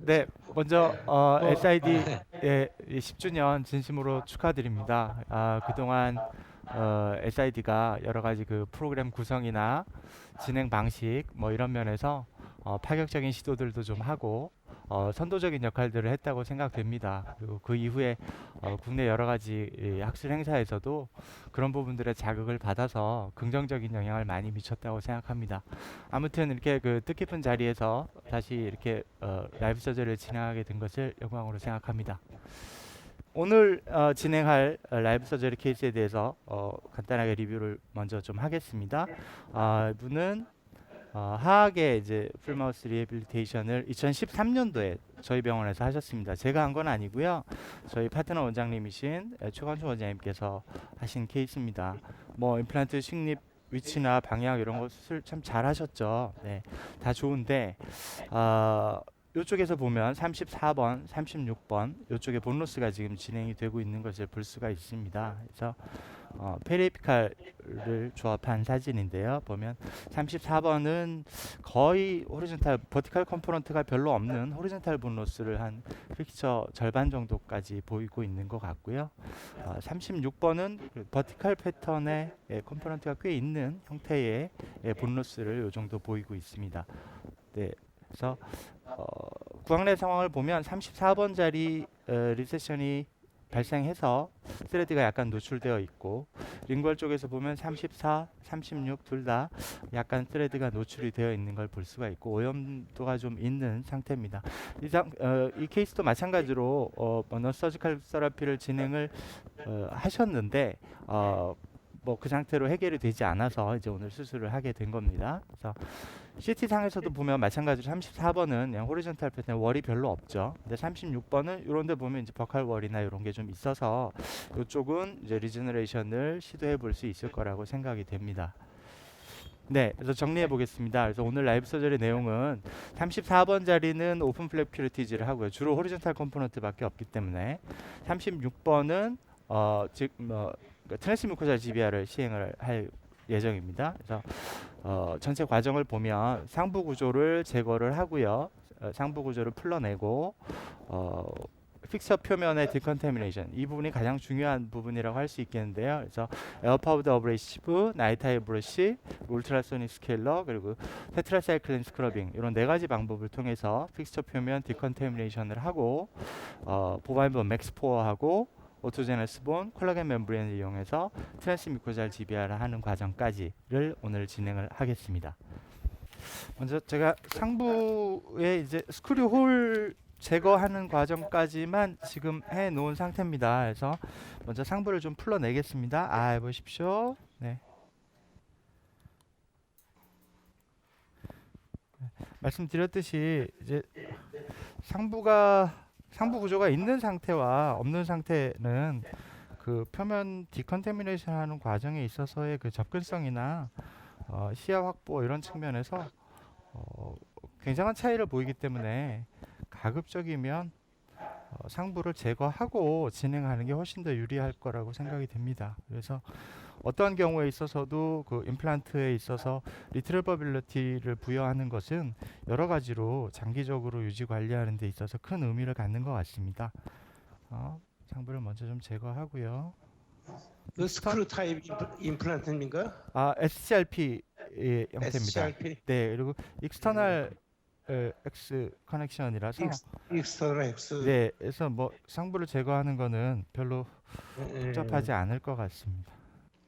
네, 먼저 뭐, SID의 10주년 진심으로 축하드립니다. 그동안 SID가 여러 가지 그 프로그램 구성이나 진행 방식 뭐 이런 면에서 파격적인 시도들도 좀 하고 선도적인 역할들을 했다고 생각됩니다. 그리고 그 이후에 국내 여러 가지 이 학술 행사에서도 그런 부분들의 자극을 받아서 긍정적인 영향을 많이 미쳤다고 생각합니다. 아무튼 이렇게 그 뜻깊은 자리에서 다시 이렇게 라이브 서저를 진행하게 된 것을 영광으로 생각합니다. 오늘 진행할 라이브 서저리 케이스에 대해서 간단하게 리뷰를 먼저 좀 하겠습니다. 이분은 하악의 이제 풀마우스 리해빌리테이션을 2013년도에 저희 병원에서 하셨습니다. 제가 한 건 아니고요. 저희 파트너 원장님이신 최관준 원장님께서 하신 케이스입니다. 뭐 임플란트 식립 위치나 방향 이런 것을 참 잘하셨죠. 네, 다 좋은데 이쪽에서 보면 34번, 36번 이쪽에 본로스가 지금 진행이 되고 있는 것을 볼 수가 있습니다. 그래서 페리에피칼을 조합한 사진인데요. 보면 34번은 거의 호리존탈 버티컬 컴포넌트가 별로 없는 호리존탈 본로스를 한 픽처 절반 정도까지 보이고 있는 것 같고요. 36번은 버티컬 패턴의 컴포넌트가 꽤 있는 형태의 본로스를 이 정도 보이고 있습니다. 네. 그래서 어, 구강내 상황을 보면 34번짜리 리세션이 발생해서 스레드가 약간 노출되어 있고 링걸 쪽에서 보면 34, 36 둘 다 약간 스레드가 노출이 되어 있는 걸 볼 수가 있고 오염도가 좀 있는 상태입니다. 이 케이스도 마찬가지로 너스 서지컬 세라피를 진행을 하셨는데 뭐 그 상태로 해결이 되지 않아서 이제 오늘 수술을 하게 된 겁니다. 그래서 CT 상에서도 보면 마찬가지로 34번은 그냥 호리존탈 패턴 월이 별로 없죠. 근데 36번은 이런 데 보면 이제 버칼 월이나 이런 게 좀 있어서 이쪽은 이제 리저너레이션을 시도해 볼 수 있을 거라고 생각이 됩니다. 네, 그래서 정리해 보겠습니다. 그래서 오늘 라이브 서저리 내용은 34번 자리는 오픈 플랩 큐리티지를 하고요. 주로 호리존탈 컴포넌트밖에 없기 때문에 36번은 즉 트랜스뮤코잘 GBR을 시행을 할 예정입니다. 그래서 전체 과정을 보면 상부 구조를 제거를 하고요. 상부 구조를 풀러내고 어, 픽서 표면의 디컨테미네이션 이 부분이 가장 중요한 부분이라고 할 수 있겠는데요. 그래서 에어파우드 어브레이시브, 나이타이 브러쉬, 울트라소닉 스케일러 그리고 테트라사이클린 스크러빙 이런 네 가지 방법을 통해서 픽스처 표면 디컨테미네이션을 하고 보바이브 맥스포어하고 오토제너스본 콜라겐 멤브레인을 이용해서 트랜스뮤코잘 GBR을 하는 과정까지를 오늘 진행을 하겠습니다. 먼저 제가 상부에 이제 스크류 홀 제거하는 과정까지만 지금 해 놓은 상태입니다. 그래서 먼저 상부를 좀 풀어내겠습니다. 보십시오. 네. 말씀드렸듯이 이제 상부 구조가 있는 상태와 없는 상태는 그 표면 디컨테미네이션 하는 과정에 있어서의 그 접근성이나 시야 확보 이런 측면에서 어, 굉장한 차이를 보이기 때문에 가급적이면 상부를 제거하고 진행하는 게 훨씬 더 유리할 거라고 생각이 됩니다. 그래서 어떠한 경우에 있어서도 그 임플란트에 있어서 리트레버빌리티를 부여하는 것은 여러 가지로 장기적으로 유지 관리하는 데 있어서 큰 의미를 갖는 것 같습니다. 상부를 먼저 좀 제거하고요. 그 익스턴 스크류 타입 임플란트입니까? SCRP 형태입니다. SCRP, 네, 그리고 익스터널 X 커넥션이라서 익스터널 X. 네, 그래서 뭐 상부를 제거하는 거는 별로 복잡하지 않을 것 같습니다.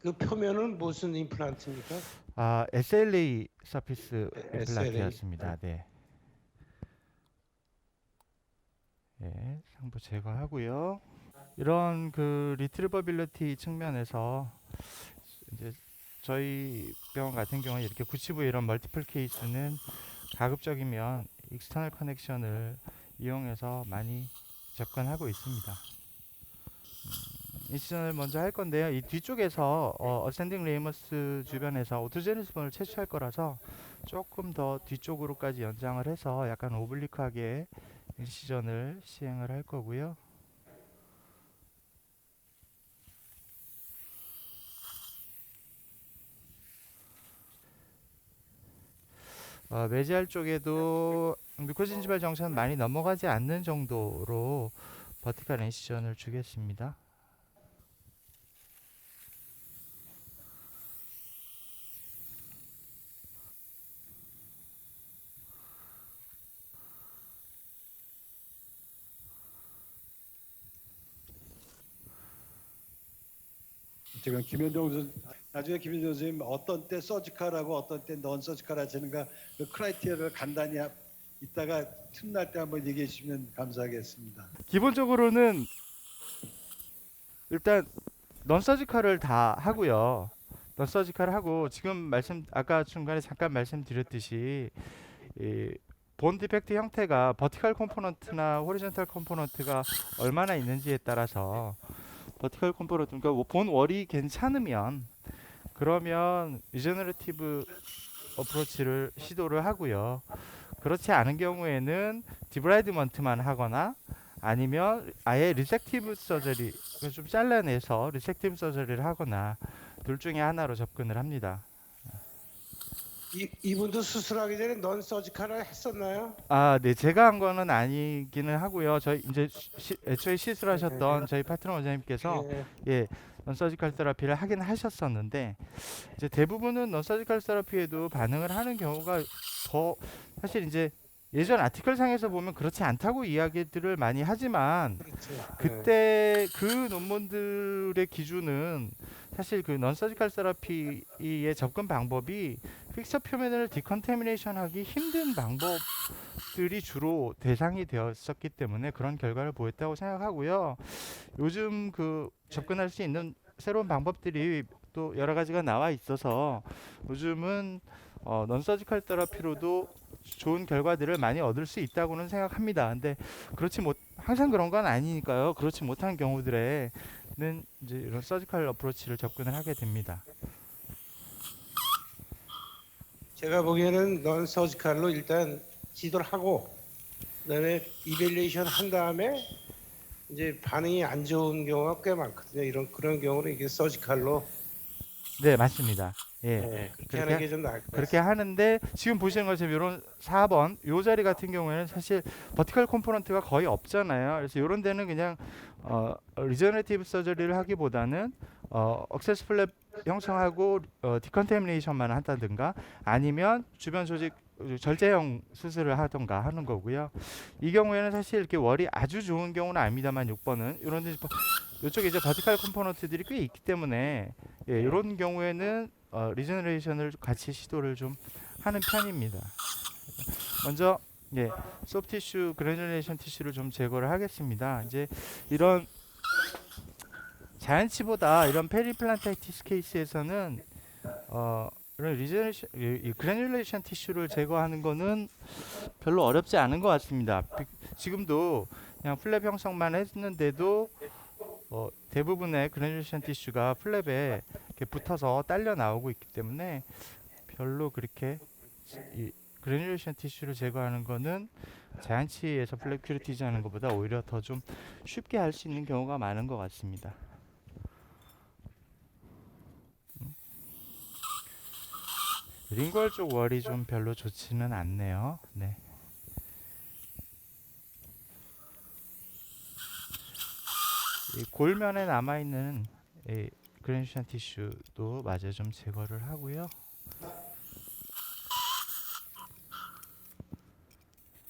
그 표면은 무슨 임플란트입니까? SLA 서피스 SLA. 임플란트였습니다. 네, 네, 상부 제거하고요. 이런 그 리트리버빌리티 측면에서 이제 저희 병원 같은 경우에 이렇게 97부 이런 멀티플 케이스는 가급적이면 익스터널 커넥션을 이용해서 많이 접근하고 있습니다. 인시전을 먼저 할 건데요. 이 뒤쪽에서 어센딩 레이머스 주변에서 오토제니스본을 채취할 거라서 조금 더 뒤쪽으로까지 연장을 해서 약간 오블리크하게 인시전을 시행을 할 거고요. 매지알 쪽에도 뮤코진 지발 정선 많이 넘어가지 않는 정도로 버티컬 엔시전을 주겠습니다. 지금 김현종 선 나중에 김현종 선생님 어떤 때 서지컬하고 어떤 때 넌 서지컬 하시는가 그 크라이테리아를 간단히 이따가 틈날 때 한번 얘기해 주시면 감사하겠습니다. 기본적으로는 일단 넌서지컬을 다 하고요. 넌서지컬 하고 지금 아까 중간에 잠깐 말씀드렸듯이 본 디펙트 형태가 버티컬 컴포넌트나 호리존탈 컴포넌트가 얼마나 있는지에 따라서 버티컬 컴포넌트 그러니까 본 월이 괜찮으면 그러면 리제너레티브 어프로치를 시도를 하고요. 그렇지 않은 경우에는 디브라이드먼트만 하거나 아니면 아예 리섹티브 서저리 좀 잘라내서 리섹티브 서저리를 하거나 둘 중에 하나로 접근을 합니다. 이분도 수술하기 전에 넌 서지컬을 했었나요? 아, 네, 제가 한 거는 아니기는 하고요. 저희 이제 애초에 시술하셨던 저희 파트너 원장님께서 예. 넌서지컬 테라피를 하긴 하셨었는데 이제 대부분은 넌서지컬 테라피에도 반응을 하는 경우가 더 사실 이제 예전 아티클 상에서 보면 그렇지 않다고 이야기들을 많이 하지만 그렇죠. 그때 그 논문들의 기준은 사실 그 넌서지컬 테라피의 접근 방법이 픽처 표면을 디컨테미네이션 하기 힘든 방법들이 주로 대상이 되었었기 때문에 그런 결과를 보였다고 생각하고요. 요즘 그 접근할 수 있는 새로운 방법들이 또 여러 가지가 나와 있어서 요즘은 넌서지컬 테라피로도 좋은 결과들을 많이 얻을 수 있다고는 생각합니다. 근데 항상 그런 건 아니니까요. 그렇지 못한 경우들에는 이제 이런 서지컬 어프로치를 접근을 하게 됩니다. 제가 보기에는 넌 서지컬로 일단 시도를 하고 그다음에 이밸리에이션 한 다음에 이제 반응이 안 좋은 경우가 꽤 많거든요. 그런 경우는 이게 서지컬로 네, 맞습니다. 예. 그렇게 하는 게 좀 나을 것 그렇게 같습니다. 하는데 지금 보시는 것처럼 이런 4번 요 자리 같은 경우에는 사실 버티컬 컴포넌트가 거의 없잖아요. 그래서 이런 데는 그냥 리저너티브 서저리를 하기보다는 억세스 플랩 형성하고 디컨테미네이션만 한다든가 아니면 주변 조직 절제형 수술을 하던가 하는 거고요. 이 경우에는 사실 이렇게 월이 아주 좋은 경우는 아닙니다만 6번은 이런 데 이쪽에 이제 버티컬 컴포넌트들이 꽤 있기 때문에 예, 이런 경우에는 리저너레이션을 같이 시도를 좀 하는 편입니다. 먼저 소프트 티슈, 그래듈레이션 티슈를 좀 제거를 하겠습니다. 이제 이런 자연치보다 이런 페리플란타이티스 케이스에서는 이런 리저너레이션, 이 그래듈레이션 티슈를 제거하는 거는 별로 어렵지 않은 것 같습니다. 지금도 그냥 플랩 형성만 했는데도 대부분의 그래듈레이션 티슈가 플랩에 이렇게 붙어서 딸려 나오고 있기 때문에 별로 그렇게 이 그래듈레이션 티슈를 제거하는 거는 자연치에서 플랩 큐리티즈 하는 것보다 오히려 더 좀 쉽게 할 수 있는 경우가 많은 것 같습니다. 링걸 쪽 월이 좀 별로 좋지는 않네요. 네. 이 골면에 남아있는 이 그래듈레이션 티슈도 마저 좀 제거를 하고요.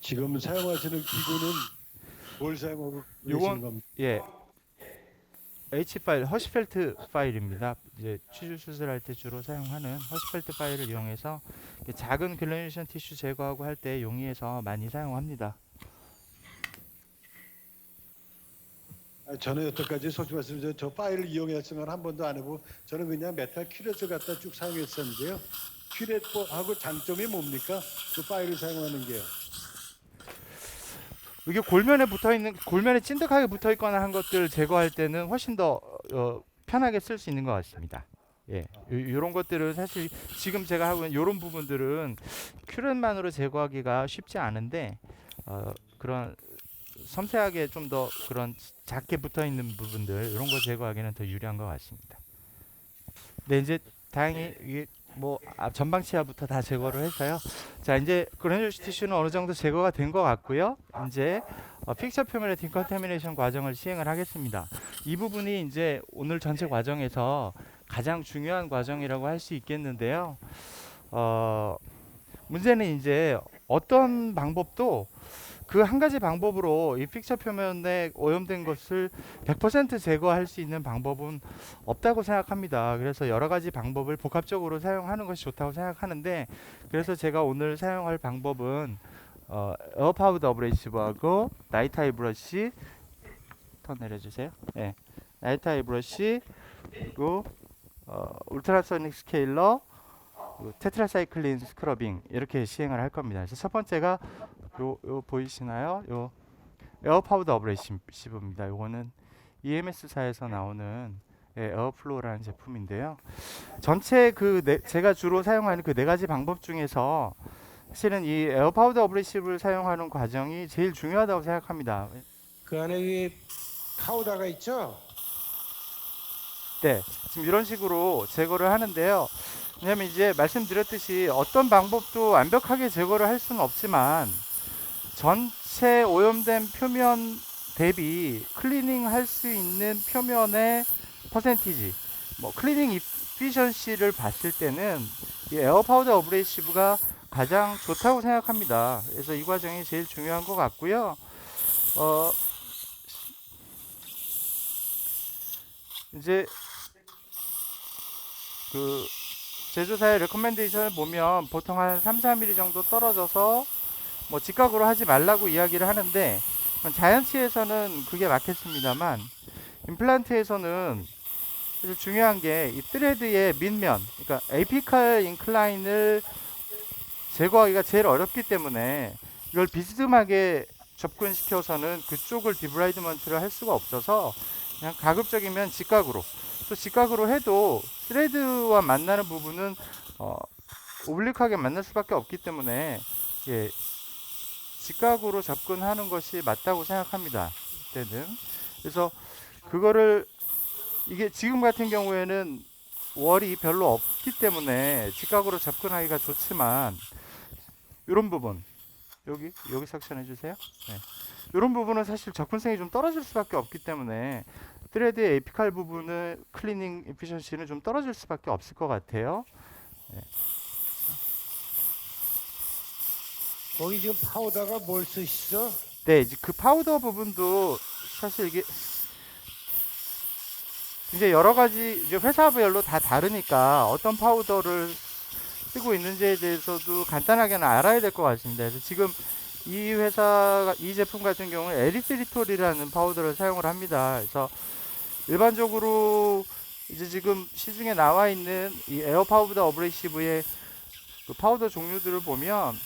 지금 사용하시는 기구는 뭘 사용하고 요건 계시는 겁니까? 예, H 파일, 허시펠트 파일입니다. 이제 치주 수술할 때 주로 사용하는 허시펠트 파일을 이용해서 작은 글래듈레이션 티슈 제거하고 할 때 용이해서 많이 사용합니다. 저는 여태까지 솔직히 말씀드리면 저 파일을 이용했으면 한 번도 안 해보고 저는 그냥 메탈 큐렛을 갖다 쭉 사용했었는데요. 큐렛하고 장점이 뭡니까? 그 파일을 사용하는 게요. 이게 골면에 찐득하게 붙어 있거나 한 것들 제거할 때는 훨씬 더 편하게 쓸 수 있는 것 같습니다. 예, 이런 것들은 사실 지금 제가 하고 있는 이런 부분들은 큐렛만으로 제거하기가 쉽지 않은데 그런 섬세하게 좀 더 그런 작게 붙어 있는 부분들 이런 거 제거하기는 더 유리한 것 같습니다. 네, 이제 다행히 이게 뭐 전방 치아부터 다 제거를 해서요. 자, 이제 그래놀 티슈는 어느 정도 제거가 된 것 같고요. 이제 픽처 표면의 디컨타미네이션 과정을 시행을 하겠습니다. 이 부분이 이제 오늘 전체 과정에서 가장 중요한 과정이라고 할 수 있겠는데요. 문제는 이제 어떤 방법도 그 한 가지 방법으로 이 픽처 표면에 오염된 것을 100% 제거할 수 있는 방법은 없다고 생각합니다. 그래서 여러 가지 방법을 복합적으로 사용하는 것이 좋다고 생각하는데, 그래서 제가 오늘 사용할 방법은 에어 파우더 어브레이시브하고 나이트 아이 브러쉬, 턴 내려주세요. 네, 나이트 아이 브러쉬, 그리고 울트라소닉 스케일러, 그리고 테트라사이클린 스크러빙, 이렇게 시행을 할 겁니다. 그래서 첫 번째가 요 보이시나요? 요 에어 파우더 어브레이시브입니다. 요거는 EMS사에서 나오는 에어플로우라는 제품인데요. 전체 제가 주로 사용하는 그 네 가지 방법 중에서 사실은 이 에어 파우더 어브레이시브를 사용하는 과정이 제일 중요하다고 생각합니다. 그 안에 이 파우더가 있죠? 네, 지금 이런 식으로 제거를 하는데요. 왜냐면 이제 말씀드렸듯이 어떤 방법도 완벽하게 제거를 할 수는 없지만 전체 오염된 표면 대비 클리닝 할 수 있는 표면의 퍼센티지, 뭐 클리닝 이피션시를 봤을 때는 이 에어 파우더 어브레이시브가 가장 좋다고 생각합니다. 그래서 이 과정이 제일 중요한 것 같고요. 이제 그 제조사의 레코멘데이션을 보면 보통 한 3, 4mm 정도 떨어져서 뭐 직각으로 하지 말라고 이야기를 하는데, 자이언츠에서는 그게 맞겠습니다만 임플란트에서는 사실 중요한 게 이 트레드의 밑면, 그러니까 에이피칼 인클라인을 제거하기가 제일 어렵기 때문에 이걸 비스듬하게 접근시켜서는 그쪽을 디브라이드먼트를 할 수가 없어서 그냥 가급적이면 직각으로, 또 직각으로 해도 스레드와 만나는 부분은 오블릭하게 만날 수밖에 없기 때문에 예, 직각으로 접근하는 것이 맞다고 생각합니다. 이때는. 그래서 그거를 이게 지금 같은 경우에는 월이 별로 없기 때문에 직각으로 접근하기가 좋지만, 이런 부분 여기 섹션 해주세요. 네. 이런 부분은 사실 접근성이 좀 떨어질 수밖에 없기 때문에 트레드의 에피칼 부분의 클리닝 에피션시는 좀 떨어질 수밖에 없을 것 같아요. 네. 거기 지금 파우더가 뭘 쓰시죠? 네, 이제 그 파우더 부분도 사실 이게 이제 여러 가지 이제 회사별로 다 다르니까 어떤 파우더를 쓰고 있는지에 대해서도 간단하게는 알아야 될 것 같습니다. 그래서 지금 이 회사가 이 제품 같은 경우는 에리스리톨이라는 파우더를 사용을 합니다. 그래서 일반적으로 이제 지금 시중에 나와 있는 이 에어 파우더 어브레이시브의 그 파우더 종류들을 보면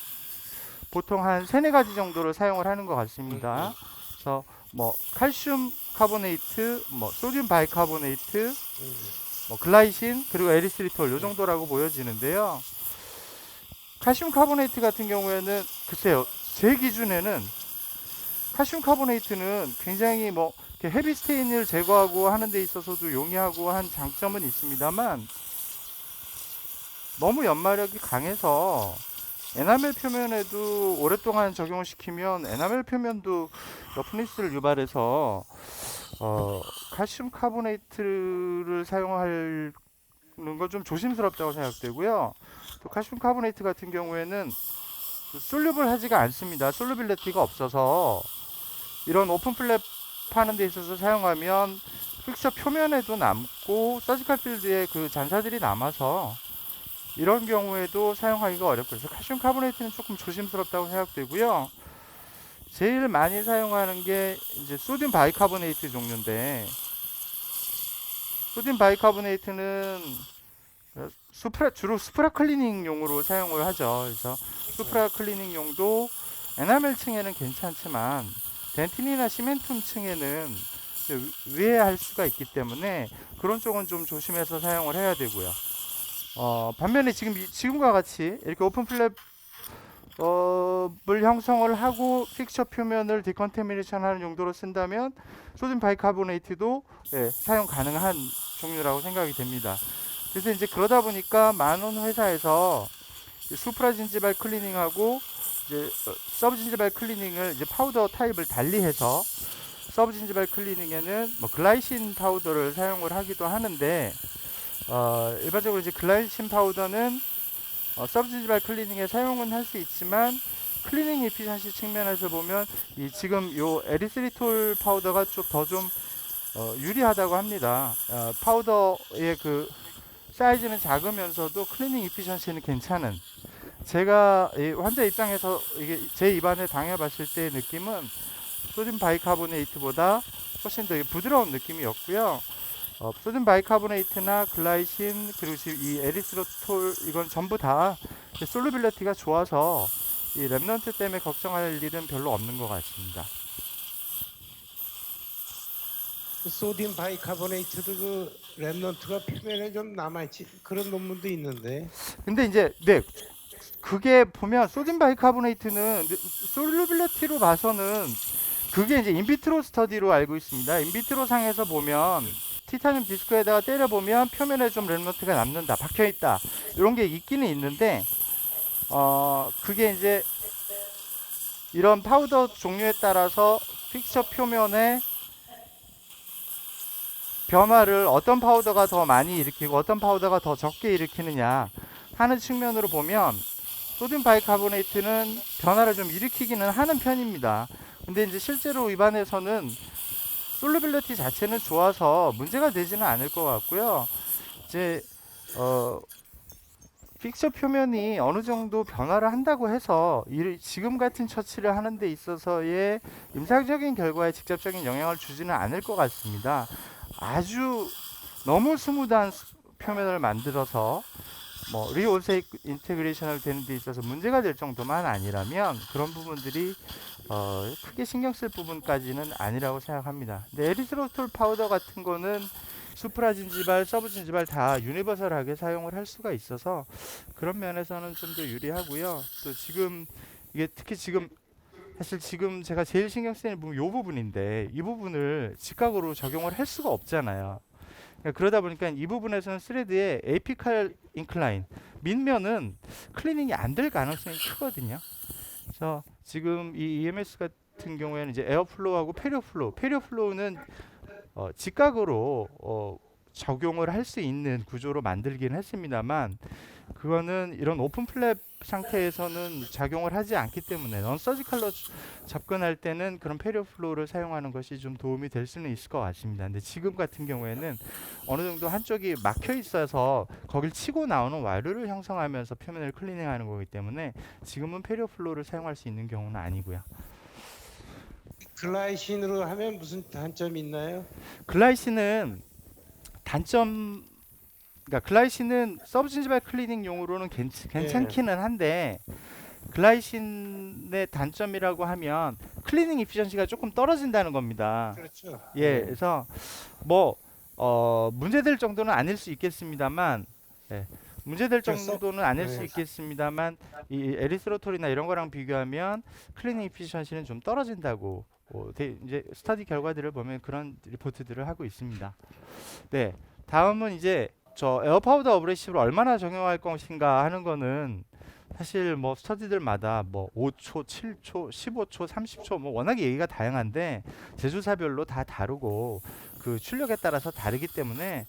보통 한 3-4가지 정도를 사용을 하는 것 같습니다. 그래서 뭐 칼슘 카보네이트, 뭐 소듐 바이카보네이트, 뭐 글라이신, 그리고 에리스리톨, 요 정도라고 보여지는데요. 칼슘 카보네이트 같은 경우에는 글쎄요, 제 기준에는 칼슘 카보네이트는 굉장히 뭐 헤비 스테인을 제거하고 하는 데 있어서도 용이하고 한 장점은 있습니다만 너무 연마력이 강해서 에나멜 표면에도 오랫동안 적용을 시키면 에나멜 표면도 러프니스를 유발해서 칼슘 카보네이트를 사용하는 건 좀 조심스럽다고 생각되고요. 또 칼슘 카보네이트 같은 경우에는 솔루블 하지가 않습니다. 솔루빌리티가 없어서 이런 오픈 플랩 하는 데 있어서 사용하면 픽처 표면에도 남고 서지컬 필드에 그 잔사들이 남아서 이런 경우에도 사용하기가 어렵고, 그래서 칼슘 카보네이트는 조금 조심스럽다고 생각되고요. 제일 많이 사용하는 게 이제 소듐 바이카보네이트 종류인데, 소듐 바이카보네이트는 주로 수프라 클리닝용으로 사용을 하죠. 그래서 수프라 클리닝용도 에나멜 층에는 괜찮지만 덴틴이나 시멘툼 층에는 위해할 수가 있기 때문에 그런 쪽은 좀 조심해서 사용을 해야 되고요. 반면에 지금과 같이 이렇게 오픈 플랩을 형성을 하고 픽처 표면을 디컨테미네이션 하는 용도로 쓴다면 소듐 바이카보네이트도 사용 가능한 종류라고 생각이 됩니다. 그래서 이제 그러다 보니까 많은 회사에서 수프라 진지발 클리닝하고 이제 서브 진지발 클리닝을 이제 파우더 타입을 달리해서 서브 진지발 클리닝에는 뭐 글라이신 파우더를 사용을 하기도 하는데 일반적으로 이제 글라이신 파우더는 서브 진지발 클리닝에 사용은 할 수 있지만 클리닝 이피션시 측면에서 보면 이 지금 요 에리스리톨 파우더가 좀 더 좀 유리하다고 합니다. 파우더의 그 사이즈는 작으면서도 클리닝 이피션시는 괜찮은. 제가 이 환자 입장에서 이게 제 입안에 당해봤을 때의 느낌은 소듐 바이카보네이트보다 훨씬 더 부드러운 느낌이었고요. 소듐 바이카보네이트나 글라이신 그리고 지금 이 에리스리톨 이건 전부 다 솔루빌리티가 좋아서 이 랩넌트 때문에 걱정할 일은 별로 없는 것 같습니다. 소디움 바이카보네이트도 그 랩넌트가 표면에 좀 남아있지 그런 논문도 있는데. 근데 이제 네 그게 보면 소듐 바이카보네이트는 솔루빌리티로 봐서는 그게 이제 인비트로 스터디로 알고 있습니다. 인비트로 상에서 보면 티타늄 디스크에다가 때려보면 표면에 좀 랩넌트가 남는다, 박혀있다 이런 게 있기는 있는데 그게 이제 이런 파우더 종류에 따라서 픽처 표면에 변화를 어떤 파우더가 더 많이 일으키고 어떤 파우더가 더 적게 일으키느냐 하는 측면으로 보면 소듐 바이카보네이트는 변화를 좀 일으키기는 하는 편입니다. 근데 이제 실제로 입안에서는 솔루빌리티 자체는 좋아서 문제가 되지는 않을 것 같고요. 이제 픽처 표면이 어느 정도 변화를 한다고 해서 지금 같은 처치를 하는 데 있어서의 임상적인 결과에 직접적인 영향을 주지는 않을 것 같습니다. 아주 너무 스무드한 표면을 만들어서 뭐 리오세익 인테그레이션을 되는 데 있어서 문제가 될 정도만 아니라면 그런 부분들이 크게 신경 쓸 부분까지는 아니라고 생각합니다. 근데 에리스로톨 파우더 같은 거는 수프라 진지발, 서브 진지발 다 유니버설하게 사용을 할 수가 있어서 그런 면에서는 좀 더 유리하고요. 또 지금 이게 특히 지금 사실 지금 제가 제일 신경 쓰이는 부분 이 부분인데 이 부분을 직각으로 적용을 할 수가 없잖아요. 그러다 보니까 이 부분에서는 스레드의 에이피칼 인클라인 밑면은 클리닝이 안 될 가능성이 크거든요. 그래서 지금 이 EMS 같은 경우에는 이제 에어플로우하고 페리어플로우는 직각으로 적용을 할 수 있는 구조로 만들긴 했습니다만 그거는 이런 오픈 플랩 상태에서는 작용을 하지 않기 때문에 넌 서지컬로 접근할 때는 그런 페리어플로우를 사용하는 것이 좀 도움이 될 수는 있을 것 같습니다. 근데 지금 같은 경우에는 어느 정도 한쪽이 막혀 있어서 거길 치고 나오는 와류를 형성하면서 표면을 클리닝하는 거기 때문에 지금은 페리어플로우를 사용할 수 있는 경우는 아니고요. 글라이신으로 하면 무슨 단점이 있나요? 글라이신은 단점 그러니까 글라이신은 서브 진지발 클리닝용으로는 괜찮기는 한데 글라이신의 단점이라고 하면 클리닝 이피션시가 조금 떨어진다는 겁니다. 그렇죠. 예, 그래서 뭐 문제될 정도는 아닐 수 있겠습니다만 문제될 정도는 아닐 수 있겠습니다만 이 에리스로톨이나 이런 거랑 비교하면 클리닝 이피션시는 좀 떨어진다고 이제 스터디 결과들을 보면 그런 리포트들을 하고 있습니다. 네, 다음은 이제 저 에어파우더 어브레시브를 얼마나 적용할 것인가 하는 거는 사실 뭐 스터디들마다 뭐 5초, 7초, 15초, 30초 뭐 워낙에 얘기가 다양한데 제조사별로 다 다르고 그 출력에 따라서 다르기 때문에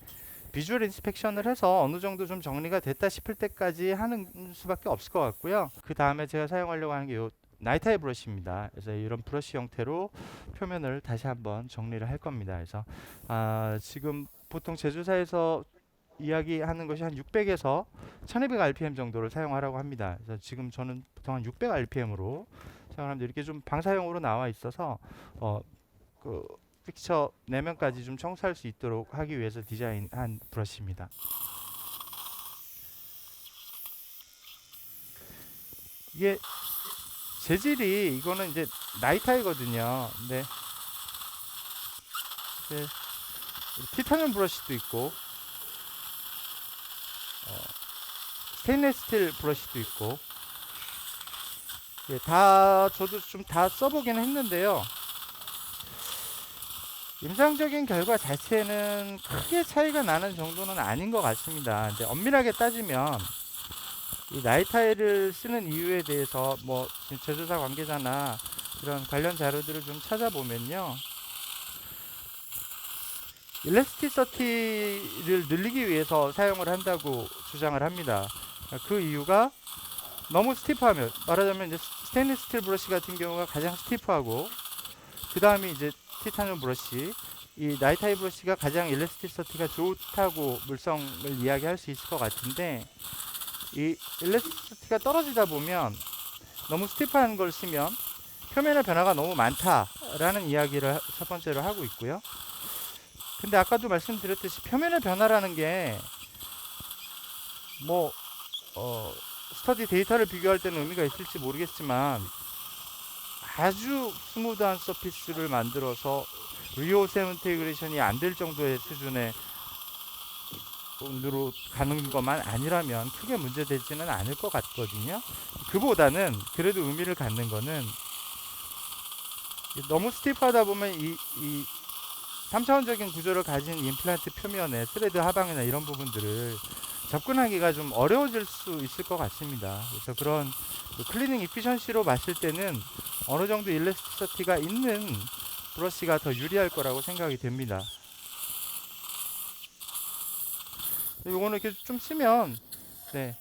비주얼 인스펙션을 해서 어느 정도 좀 정리가 됐다 싶을 때까지 하는 수밖에 없을 것 같고요. 그 다음에 제가 사용하려고 하는 게 요 나이타이 브러쉬입니다. 그래서 이런 브러쉬 형태로 표면을 다시 한번 정리를 할 겁니다. 그래서 지금 보통 제조사에서 이야기하는 것이 한 600에서 1200 rpm 정도를 사용하라고 합니다. 그래서 지금 저는 보통 한 600 rpm으로 사용하는데 이렇게 좀 방사형으로 나와 있어서 그 픽처 내면까지 좀 청소할 수 있도록 하기 위해서 디자인한 브러쉬입니다. 이게 재질이 이거는 이제 나이타이거든요. 근데 이제 티타늄 브러쉬도 있고 스테인리스 스틸 브러쉬도 있고 다 저도 좀 다 써보긴 했는데요. 임상적인 결과 자체는 크게 차이가 나는 정도는 아닌 것 같습니다. 근데 엄밀하게 따지면 이 나이타일을 쓰는 이유에 대해서 뭐 제조사 관계자나 이런 관련 자료들을 좀 찾아보면요, 일레스티서티를 늘리기 위해서 사용을 한다고 주장을 합니다. 그 이유가 너무 스티프하면, 말하자면 이제 스테인리스 스틸 브러쉬 같은 경우가 가장 스티프하고, 그 다음에 이제 티타늄 브러쉬, 이 나이타일 브러쉬가 가장 일레스티서티가 좋다고 물성을 이야기할 수 있을 것 같은데, 이 일레스티서티가 떨어지다 보면 너무 스티프한 걸 쓰면 표면의 변화가 너무 많다라는 이야기를 첫 번째로 하고 있고요. 근데 아까도 말씀드렸듯이 표면의 변화라는 게 뭐 스터디 데이터를 비교할 때는 의미가 있을지 모르겠지만, 아주 스무드한 서피스를 만들어서 리오세인테그레이션이 안 될 정도의 수준의 으로 가는 것만 아니라면 크게 문제되지는 않을 것 같거든요. 그보다는 그래도 의미를 갖는 거는, 너무 스티프하다 보면 이 3차원적인 구조를 가진 임플란트 표면에 스레드 하방이나 이런 부분들을 접근하기가 좀 어려워질 수 있을 것 같습니다. 그래서 그런 클리닝 이피션시로 봤을 때는 어느 정도 일레스티서티가 있는 브러쉬가 더 유리할 거라고 생각이 됩니다. 이거는 이렇게 좀 쓰면, 네,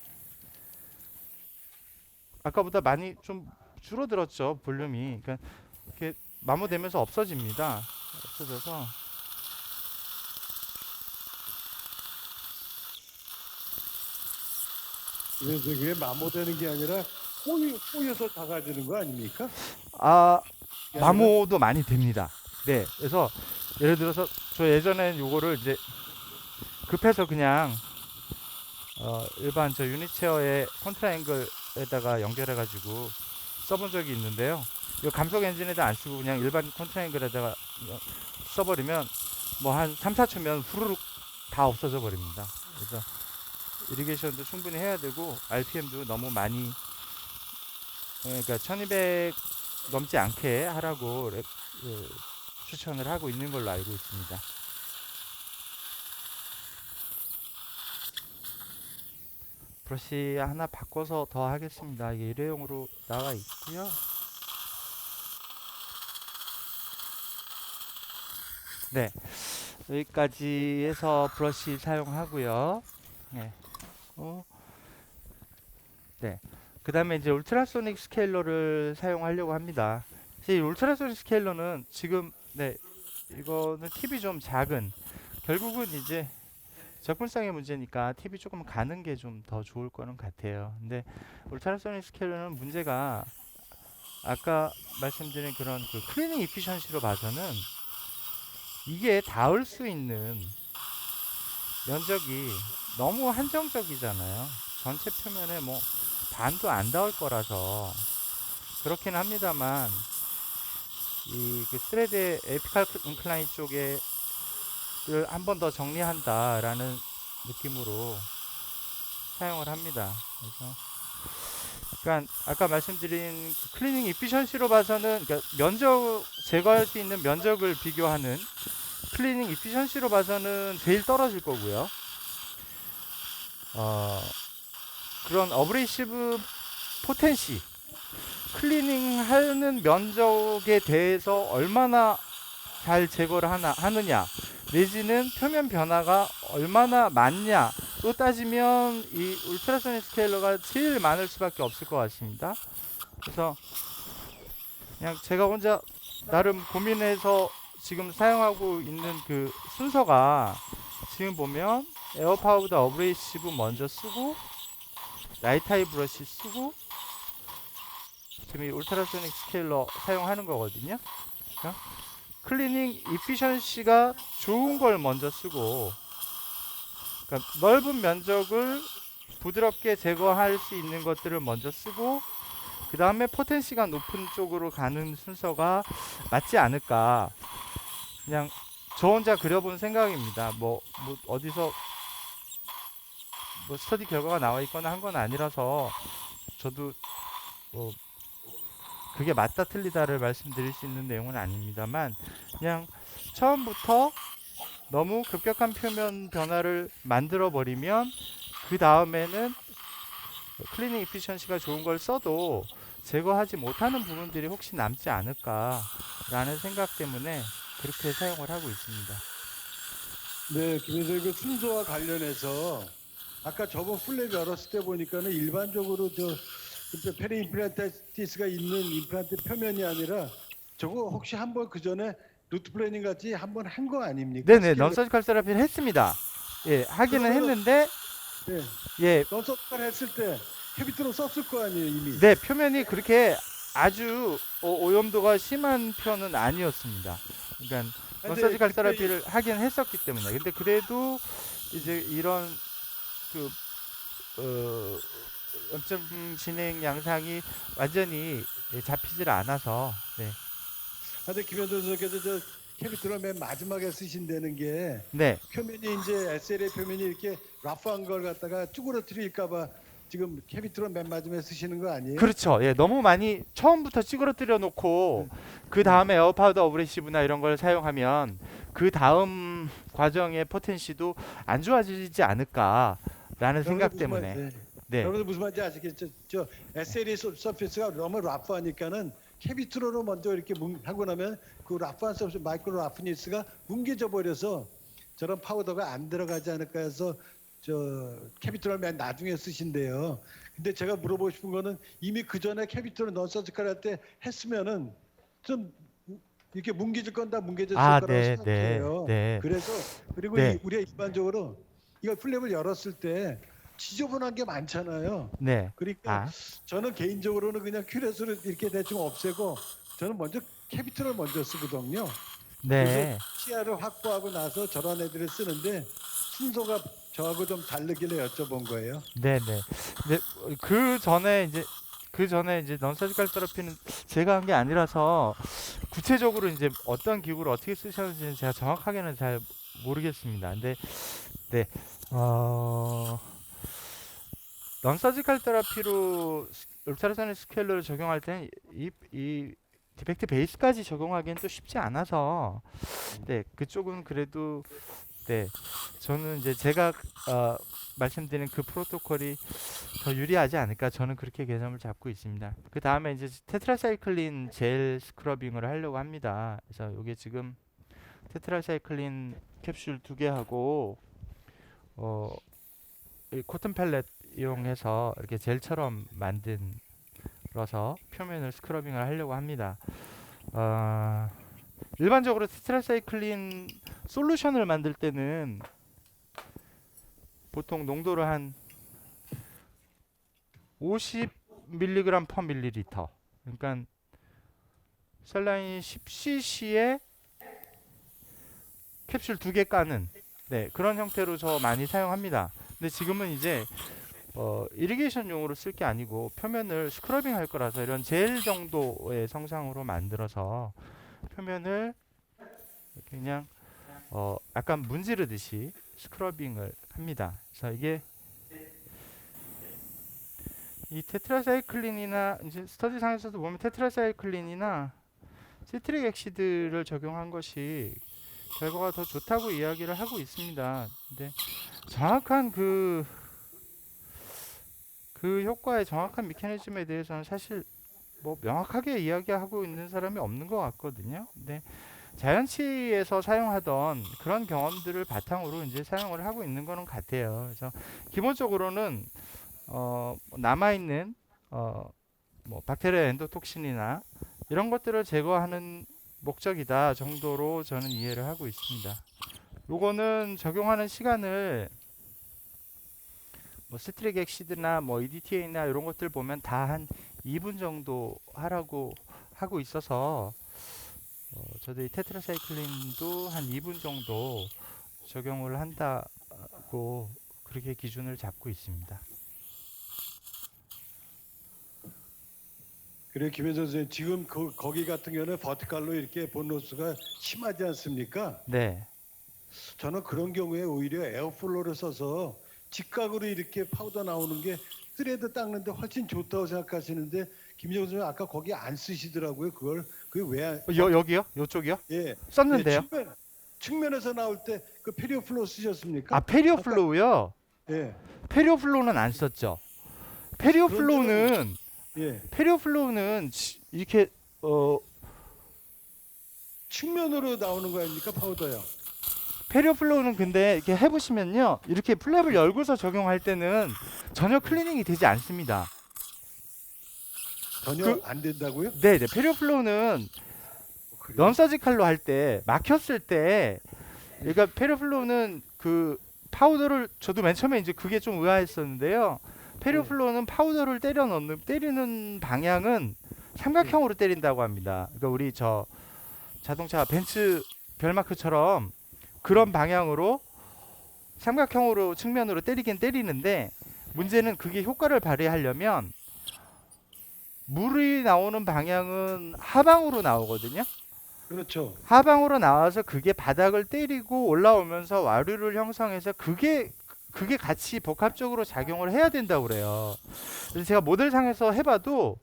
아까보다 많이 좀 줄어들었죠, 볼륨이. 그러니까 이렇게 마모되면서 없어집니다. 없어져서. 그게 마모되는 게 아니라 꼬여서 작아지는 거 아닙니까? 마모도 많이 됩니다. 네, 그래서 예를 들어서 저 예전엔 요거를 이제 급해서 그냥 일반 저 유니체어의 컨트라앵글에다가 연결해가지고 써본 적이 있는데요. 이 감속 엔진에다 안 쓰고 그냥 일반 컨트라앵글에다가 써버리면 뭐 한 3, 4초면 후루룩 다 없어져 버립니다. 그래서 이리게이션도 충분히 해야 되고 RPM도 너무 많이, 그러니까 1200 넘지 않게 하라고 추천을 하고 있는 걸로 알고 있습니다. 브러쉬 하나 바꿔서 더 하겠습니다. 이게 일회용으로 나와 있고요. 네, 여기까지 해서 브러쉬 사용하고요. 네. 네. 그 다음에 이제 울트라소닉 스케일러를 사용하려고 합니다. 이 울트라소닉 스케일러는 지금, 네, 이거는 팁이 좀 작은, 결국은 이제 접근성의 문제니까 팁이 조금 가는 게 좀 더 좋을 거는 같아요. 근데 울트라소닉 스케일러는 문제가, 아까 말씀드린 그런 그 클리닝 이피션시로 봐서는 이게 닿을 수 있는 면적이 너무 한정적이잖아요. 전체 표면에 뭐 반도 안 닿을 거라서 그렇긴 합니다만, 이 그 스레드의 에피칼 인클라인 쪽에 한 번 더 정리한다라는 느낌으로 사용을 합니다. 그래서 그러니까 아까 말씀드린 그 클리닝 이피션시로 봐서는, 그러니까 면적 제거할 수 있는 면적을 비교하는 클리닝 이피션시로 봐서는 제일 떨어질 거고요. 그런 어브레이시브 포텐시, 클리닝 하는 면적에 대해서 얼마나 잘 제거를 하느냐, 내지는 표면 변화가 얼마나 많냐로 따지면 이 울트라소닉 스케일러가 제일 많을 수밖에 없을 것 같습니다. 그래서 그냥 제가 혼자 나름 고민해서 지금 사용하고 있는 그 순서가, 지금 보면 에어파우더 어브레이시브 먼저 쓰고 나이타이 브러쉬 쓰고 지금 이 울트라소닉 스케일러 사용하는 거거든요. 클리닝 이피션시가 좋은 걸 먼저 쓰고, 그러니까 넓은 면적을 부드럽게 제거할 수 있는 것들을 먼저 쓰고, 그 다음에 포텐시가 높은 쪽으로 가는 순서가 맞지 않을까, 그냥 저 혼자 그려본 생각입니다. 뭐 어디서 뭐 스터디 결과가 나와 있거나 한 건 아니라서 저도 뭐 그게 맞다 틀리다를 말씀드릴 수 있는 내용은 아닙니다만, 그냥 처음부터 너무 급격한 표면 변화를 만들어 버리면 그 다음에는 클리닝 이피션시가 좋은 걸 써도 제거하지 못하는 부분들이 혹시 남지 않을까라는 생각 때문에 그렇게 사용을 하고 있습니다. 네, 김현석 그 순서와 관련해서 아까 저번 플랩 열었을 때 보니까는 일반적으로 저 페리 임플란티스가 있는 임플란트 표면이 아니라 저거 혹시 한번 그 전에 루트 플래닝 같이 한번 한 거 아닙니까? 네네, 스킬을. 넌서지컬 세라피를 했습니다. 예, 하기는 그러면은- 했는데 네, 예, 넌서지컬 했을 때 캐비트로 썼을 거 아니에요 이미. 네, 표면이 그렇게 아주 오염도가 심한 편은 아니었습니다. 그러니까 근데 넌서지컬 그때 세라피를 하긴 했었기 때문에. 근데 그래도 이제 이런 그 염증 진행 양상이 완전히 잡히질 않아서 네, 근데 김현석 선수께서 저 캐비트를 맨 마지막에 쓰신다는 게 네, 표면이 이제 SLA 표면이 이렇게 라프한 걸 갖다가 쭈그러뜨릴까봐 지금 캐비트로 맨 마지막에 쓰시는 거 아니에요? 그렇죠. 예, 너무 많이 처음부터 찌그러뜨려 놓고 그 다음에 에어파우더 어브레시브나 이런 걸 사용하면 그 다음 과정의 포텐시도 안 좋아지지 않을까라는 생각 때문에 네, 여러분들 무슨 말인지 아시겠죠? 저 SLA 서페이스가 너무 라프하니까는 캐비트로 먼저 이렇게 하고 나면 그 라프한 서페이스 마이크로 라프니스가 뭉개져 버려서 저런 파우더가 안 들어가지 않을까 해서 저 캐비트를 맨 나중에 쓰신대요. 근데 제가 물어보고 싶은 거는 이미 그 전에 캐비트를 넌서지컬 할 때 했으면은 좀 이렇게 뭉개질 건 다 뭉개졌을 아, 거라고 네, 네, 생각해요. 네, 그래서 그리고 네, 우리가 일반적으로 이걸 플랩을 열었을 때 지저분한 게 많잖아요. 네, 그러니까 아, 저는 개인적으로는 그냥 큐레스를 이렇게 대충 없애고 저는 먼저 캐비트를 먼저 쓰거든요. 그래서 네, 시야를 확보하고 나서 저런 애들을 쓰는데 순서가 저하고 좀 다르길래 여쭤본 거예요. 네, 네. 근데 그 전에 이제 넌서지컬 테라피는 제가 한 게 아니라서 구체적으로 이제 어떤 기구를 어떻게 쓰셨는지는 제가 정확하게는 잘 모르겠습니다. 근데 네, 어, 넌서지컬 테라피로 울트라소닉 스케일러를 적용할 때는 이 디펙트 베이스까지 적용하기는 또 쉽지 않아서 네, 그쪽은 그래도 네, 저는 이제 제가 어, 말씀드린 그 프로토콜이 더 유리하지 않을까 저는 그렇게 개념을 잡고 있습니다. 그 다음에 이제 테트라사이클린 젤 스크러빙을 하려고 합니다. 그래서 이게 지금 테트라사이클린 캡슐 2개하고 이 코튼 펠렛 이용해서 이렇게 젤처럼 만들어서 표면을 스크러빙을 하려고 합니다. 어, 일반적으로 테트라사이클린 솔루션을 만들 때는 보통 농도를 한 50mg per 밀리리터. 그러니까 셀라인 10cc에 캡슐 2개 까는 네, 그런 형태로 저 많이 사용합니다. 근데 지금은 이제 이리게이션용으로 쓸 게 아니고 표면을 스크러빙 할 거라서 이런 젤 정도의 성상으로 만들어서 표면을 이렇게 그냥 약간 문지르듯이 스크러빙을 합니다. 그래서 이게 이 테트라사이클린이나 이제 스터디상에서도 보면 테트라사이클린이나 시트릭 엑시드를 적용한 것이 결과가 더 좋다고 이야기를 하고 있습니다. 근데 정확한 그 효과의 정확한 메커니즘에 대해서는 사실 뭐 명확하게 이야기하고 있는 사람이 없는 것 같거든요. 근데 자연치에서 사용하던 그런 경험들을 바탕으로 이제 사용을 하고 있는 거는 같아요. 그래서 기본적으로는 남아있는 뭐 박테리아 엔도톡신이나 이런 것들을 제거하는 목적이다 정도로 저는 이해를 하고 있습니다. 요거는 적용하는 시간을 뭐 스트릭 엑시드나 뭐 EDTA나 이런 것들 보면 다 한 2분 정도 하라고 하고 있어서 저도 이 테트라사이클린도 한 2분 정도 적용을 한다고 그렇게 기준을 잡고 있습니다. 그래 김현선 선생님 지금 거기 같은 경우는 버티컬로 이렇게 본로스가 심하지 않습니까? 네, 저는 그런 경우에 오히려 에어플로를 써서 직각으로 이렇게 파우더 나오는 게 스트레이트 닦는데 훨씬 좋다고 생각하시는데 김정수 선생님 아까 거기 안 쓰시더라고요. 그걸 그게 왜 안? 여기요? 요쪽이요? 예. 썼는데요. 예, 측면에서 나올 때 그 페리오플로 쓰셨습니까? 아, 페리오플로우요? 예. 페리오플로우는 안 썼죠. 페리오플로우는 예. 이렇게 측면으로 나오는 거 아닙니까? 파우더요. 페리오플로우는 근데 이렇게 해보시면요, 이렇게 플랩을 열고서 적용할 때는 전혀 클리닝이 되지 않습니다. 전혀 안 된다고요? 네네. 페리오플로우는 넌 서지컬로 할 때 막혔을 때, 그러니까 페리오플로우는 그 파우더를, 저도 맨 처음에 이제 그게 좀 의아했었는데요. 페리오플로우는 파우더를 때리는 방향은 삼각형으로 때린다고 합니다. 그러니까 우리 저 자동차 벤츠 별마크처럼 그런 방향으로 삼각형으로 측면으로 때리긴 때리는데, 문제는 그게 효과를 발휘하려면 물이 나오는 방향은 하방으로 나오거든요. 그렇죠. 하방으로 나와서 그게 바닥을 때리고 올라오면서 와류를 형성해서 그게 같이 복합적으로 작용을 해야 된다고 그래요. 그래서 제가 모델상에서 해봐도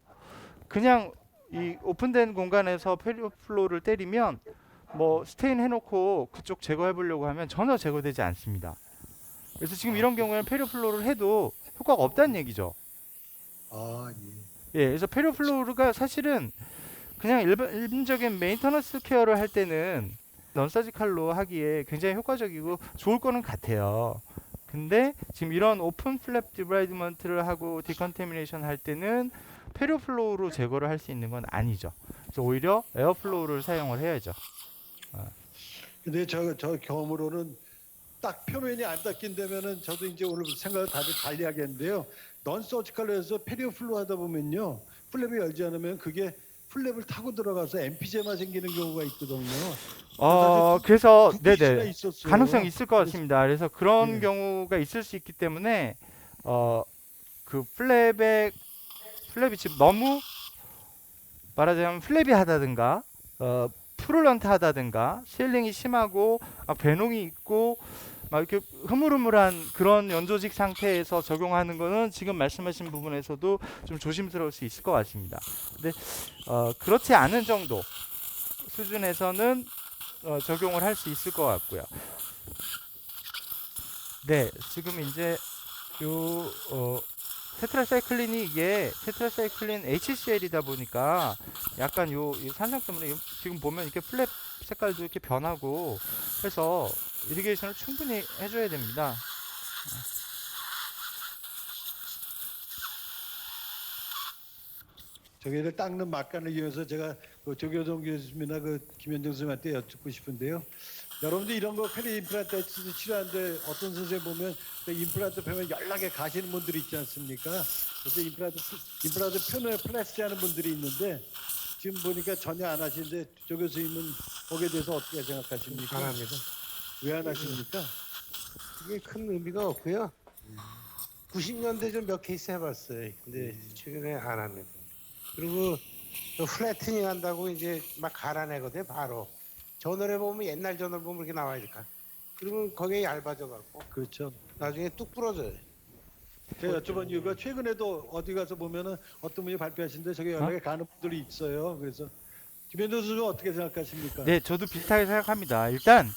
그냥 이 오픈된 공간에서 페리오플로우를 때리면 뭐 스테인 해놓고 그쪽 제거해 보려고 하면 전혀 제거되지 않습니다. 그래서 지금 이런 경우에는 페리오플로우를 해도 효과가 없다는 얘기죠. 아, 예. 예, 그래서 페리오플로우가 사실은 그냥 일반적인 메인터넌스 케어를 할 때는 넌서지컬로 하기에 굉장히 효과적이고 좋을 거는 같아요. 근데 지금 이런 오픈 플랩 디브라이드먼트를 하고 디컨테미네이션 할 때는 페리오플로우로 제거를 할 수 있는 건 아니죠. 그래서 오히려 에어플로우를 사용을 해야죠. 근데 저 경험으로는 딱 표면이 안 닦인다면은 저도 이제 오늘 생각을 다들 달리 하겠는데요. 넌 서지컬로 해서 페리오플로 하다 보면요. 플랩이 열지 않으면 그게 플랩을 타고 들어가서 엠피제마 생기는 경우가 있거든요. 그래서 네네 네네, 가능성이 있을 것 같습니다. 그래서 그런 네. 경우가 있을 수 있기 때문에 그 플랩이 지금 너무, 말하자면 플랩이 하다든가 푸를런트 하다든가 실링이 심하고 막 배농이 있고 막 이렇게 흐물흐물한 그런 연조직 상태에서 적용하는 거는 지금 말씀하신 부분에서도 좀 조심스러울 수 있을 것 같습니다. 근데 그렇지 않은 정도 수준에서는 적용을 할 수 있을 것 같고요. 네, 지금 이제 요 테트라사이클린이, 이게 테트라사이클린 HCl이다 보니까 약간 이 산성 때문에 지금 보면 이렇게 플랩 색깔도 이렇게 변하고 해서 이리게이션을 충분히 해줘야 됩니다. 저기를 닦는 막간을 이용해서 제가 그 조교동 교수님이나 그 김현정 선생님한테 여쭙고 싶은데요. 여러분들 이런 거 페리 임플란트 치료하는데 어떤 선생님 보면 그 임플란트 표면 연락에 가시는 분들이 있지 않습니까? 그래서 임플란트 표면을 플라스틱 하는 분들이 있는데 지금 보니까 전혀 안 하시는데 조 교수님은 거기에 대해서 어떻게 생각하십니까? 안 합니다. 왜 안 하십니까? 그게 큰 의미가 없고요. 90년대 좀 몇 케이스 해봤어요. 근데 최근에 안 합니다. 그리고 또 플래트닝 한다고 이제 막 갈아내거든 바로. 전월에 보면 옛날 전월 보면 이렇게 나와야 될까. 그러면 거기에 얇아져 갖고 그렇죠. 나중에 뚝 부러져요. 제가 여쭤본 이유가 최근에도 어디 가서 보면은 어떤 분이 발표하시는데 저기 연락에 가는 분들이 있어요. 그래서 김현정 선생님 어떻게 생각하십니까? 네, 저도 비슷하게 생각합니다. 일단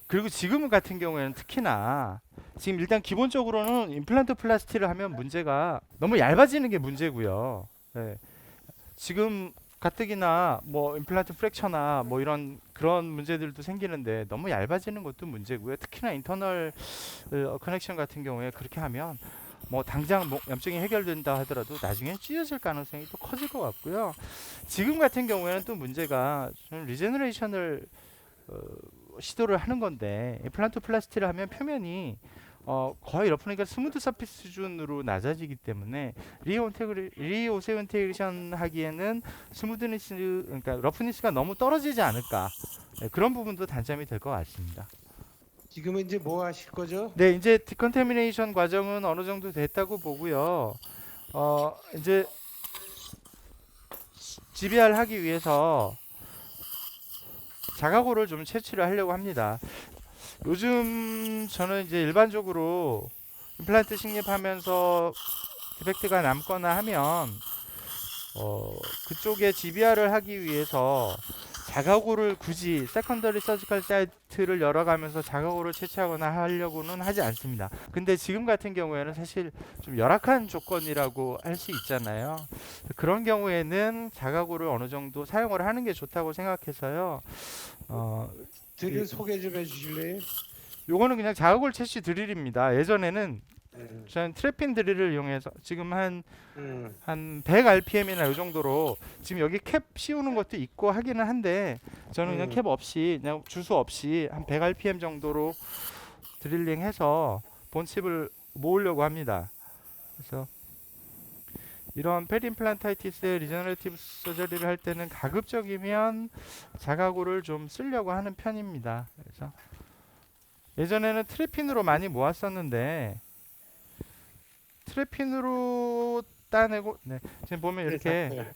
그리고 지금 같은 경우에는 특히나 지금 일단 기본적으로는 임플란트 플라스티를 하면 문제가 너무 얇아지는 게 문제고요. 네. 지금 가뜩이나 뭐 임플란트 프랙처나 뭐 이런 그런 문제들도 생기는데 너무 얇아지는 것도 문제고요. 특히나 인터널 커넥션 같은 경우에 그렇게 하면 뭐 당장 염증이 해결된다 하더라도 나중에 찢어질 가능성이 또 커질 것 같고요. 지금 같은 경우에는 또 문제가 좀 리제너레이션을 시도를 하는 건데, 임플란트 플라스티를 하면 표면이 거의 러프니까 스무드 서피스 수준으로 낮아지기 때문에 리오세오 인테그레이션 하기에는 스무드니스, 그러니까 러프니스가 너무 떨어지지 않을까, 네, 그런 부분도 단점이 될 것 같습니다. 지금은 이제 뭐 하실 거죠? 네, 이제 디컨테미네이션 과정은 어느 정도 됐다고 보고요. 이제 GBR 하기 위해서 자가고를 좀 채취를 하려고 합니다. 요즘 저는 이제 일반적으로 임플란트 식립하면서 디펙트가 남거나 하면 그쪽에 GBR을 하기 위해서 자가구를 굳이 세컨더리 서지컬 사이트를 열어가면서 자가구를 채취하거나 하려고는 하지 않습니다. 근데 지금 같은 경우에는 사실 좀 열악한 조건이라고 할 수 있잖아요. 그런 경우에는 자가구를 어느 정도 사용을 하는 게 좋다고 생각해서요. 드릴 소개 좀 해주실래요? 요거는 그냥 자가골 채취 드릴입니다. 예전에는 음, 저는 트래핀 드릴을 이용해서 지금 한 음, 100 RPM이나 이 정도로 지금 여기 캡 씌우는 것도 있고 하기는 한데 저는 그냥 캡 없이 그냥 주수 없이 한 100 RPM 정도로 드릴링해서 본칩을 모으려고 합니다. 그래서 이런 페리임플란타이티스의 리저너레이티브 서저리를 할 때는 가급적이면 자가구를 좀 쓰려고 하는 편입니다. 그래서 예전에는 트래핀으로 많이 모았었는데 트래핀으로 따내고 네, 지금 보면 이렇게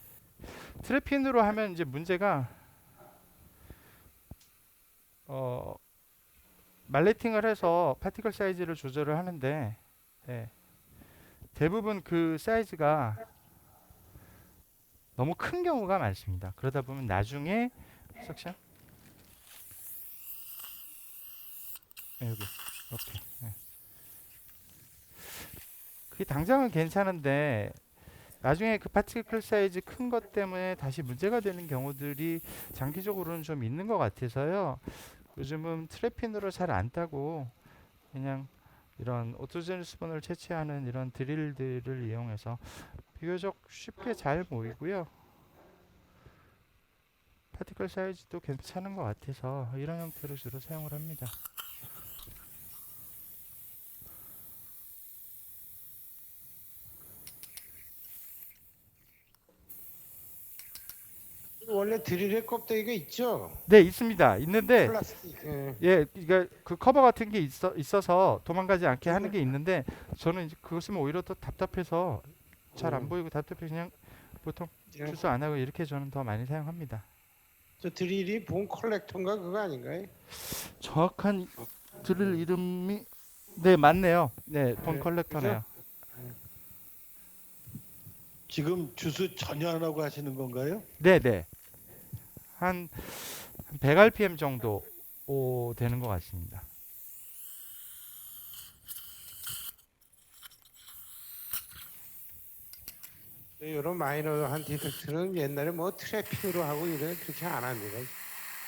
트래핀으로 하면 이제 문제가 말레팅을 해서 파티클 사이즈를 조절을 하는데 네, 대부분 그 사이즈가 너무 큰 경우가 많습니다. 그러다 보면 나중에 석션 네, 여기 이렇게 네. 그게 당장은 괜찮은데 나중에 그 파티클 사이즈 큰 것 때문에 다시 문제가 되는 경우들이 장기적으로는 좀 있는 것 같아서요. 요즘은 트래핀으로 잘 안 따고 그냥 이런 오토제니 스폰을 채취하는 이런 드릴들을 이용해서 비교적 쉽게 잘 모이고요. 파티클 사이즈도 괜찮은 것 같아서 이런 형태로 주로 사용을 합니다. 원래 드릴의 껍데기가 있죠? 네, 있습니다. 있는데 플라스틱. 예. 예, 그러니까 그 커버 같은 게 있어서 도망가지 않게 하는 게 있는데 저는 이제 그거 쓰면 오히려 더 답답해서 잘 안 보이고 답답해 그냥 보통 예. 주소 안 하고 이렇게 저는 더 많이 사용합니다. 저 드릴이 본 컬렉터인가 그거 아닌가요? 정확한 드릴 이름이 네, 맞네요. 네, 본 네, 컬렉터네요. 지금 주수 전혀 안 하고 하시는 건가요? 네, 네. 한 100 RPM 정도 되는 것 같습니다. 이런 마이너한 디펙트는 옛날에 뭐 트래핑으로 하고 이래 그렇게 안 합니다.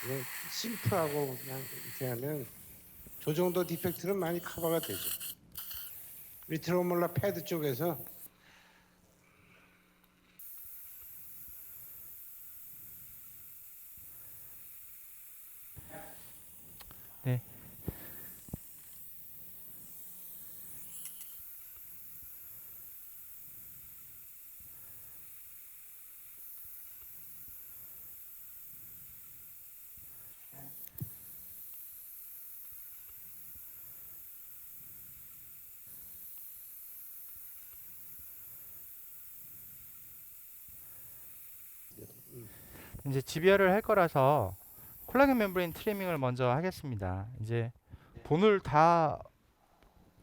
그냥 심플하고 그냥 이렇게 하면 저 정도 디펙트는 많이 커버가 되죠. 리트로몰라 패드 쪽에서 네. 이제 GBR을 할 거라서 콜라겐 멤브레인 트리밍을 먼저 하겠습니다. 이제 본을 다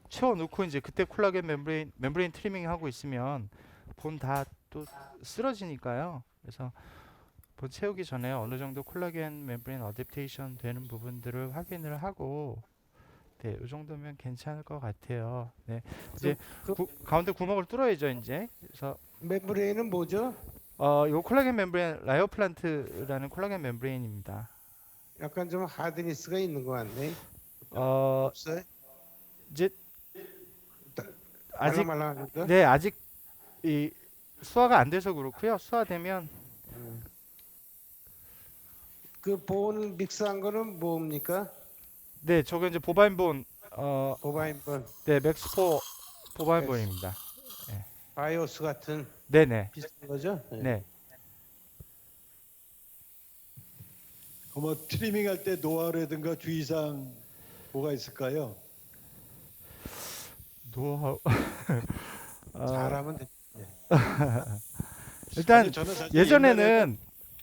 채워 놓고 이제 그때 콜라겐 멤브레인 트리밍 하고 있으면 본 다 또 쓰러지니까요. 그래서 본 채우기 전에 어느 정도 콜라겐 멤브레인 어댑테이션 되는 부분들을 확인을 하고 네, 이 정도면 괜찮을 것 같아요. 네, 이제 가운데 구멍을 뚫어야죠, 이제. 그래서 멤브레인은 뭐죠? 요 콜라겐 멤브레인 라이오플란트라는 콜라겐 멤브레인입니다. 약간 좀 하드니스가 있는 것 같네. 어, 없어요? 이제 아직 말랑말랑하니까? 네, 아직 이 수화가 안 돼서 그렇고요. 수화되면 그 본 믹스한 거는 뭡니까? 네, 저거 이제 보바인본 보바인본, 네, 맥스포 보바인본입니다. 바이오스 같은 네, 네. 비슷한 거죠? 네. 네. 뭐 트리밍 할 때 노하우라든가 주의사항 뭐가 있을까요? 노하우 잘하면 돼. 일단 아니, 저는 사실 예전에는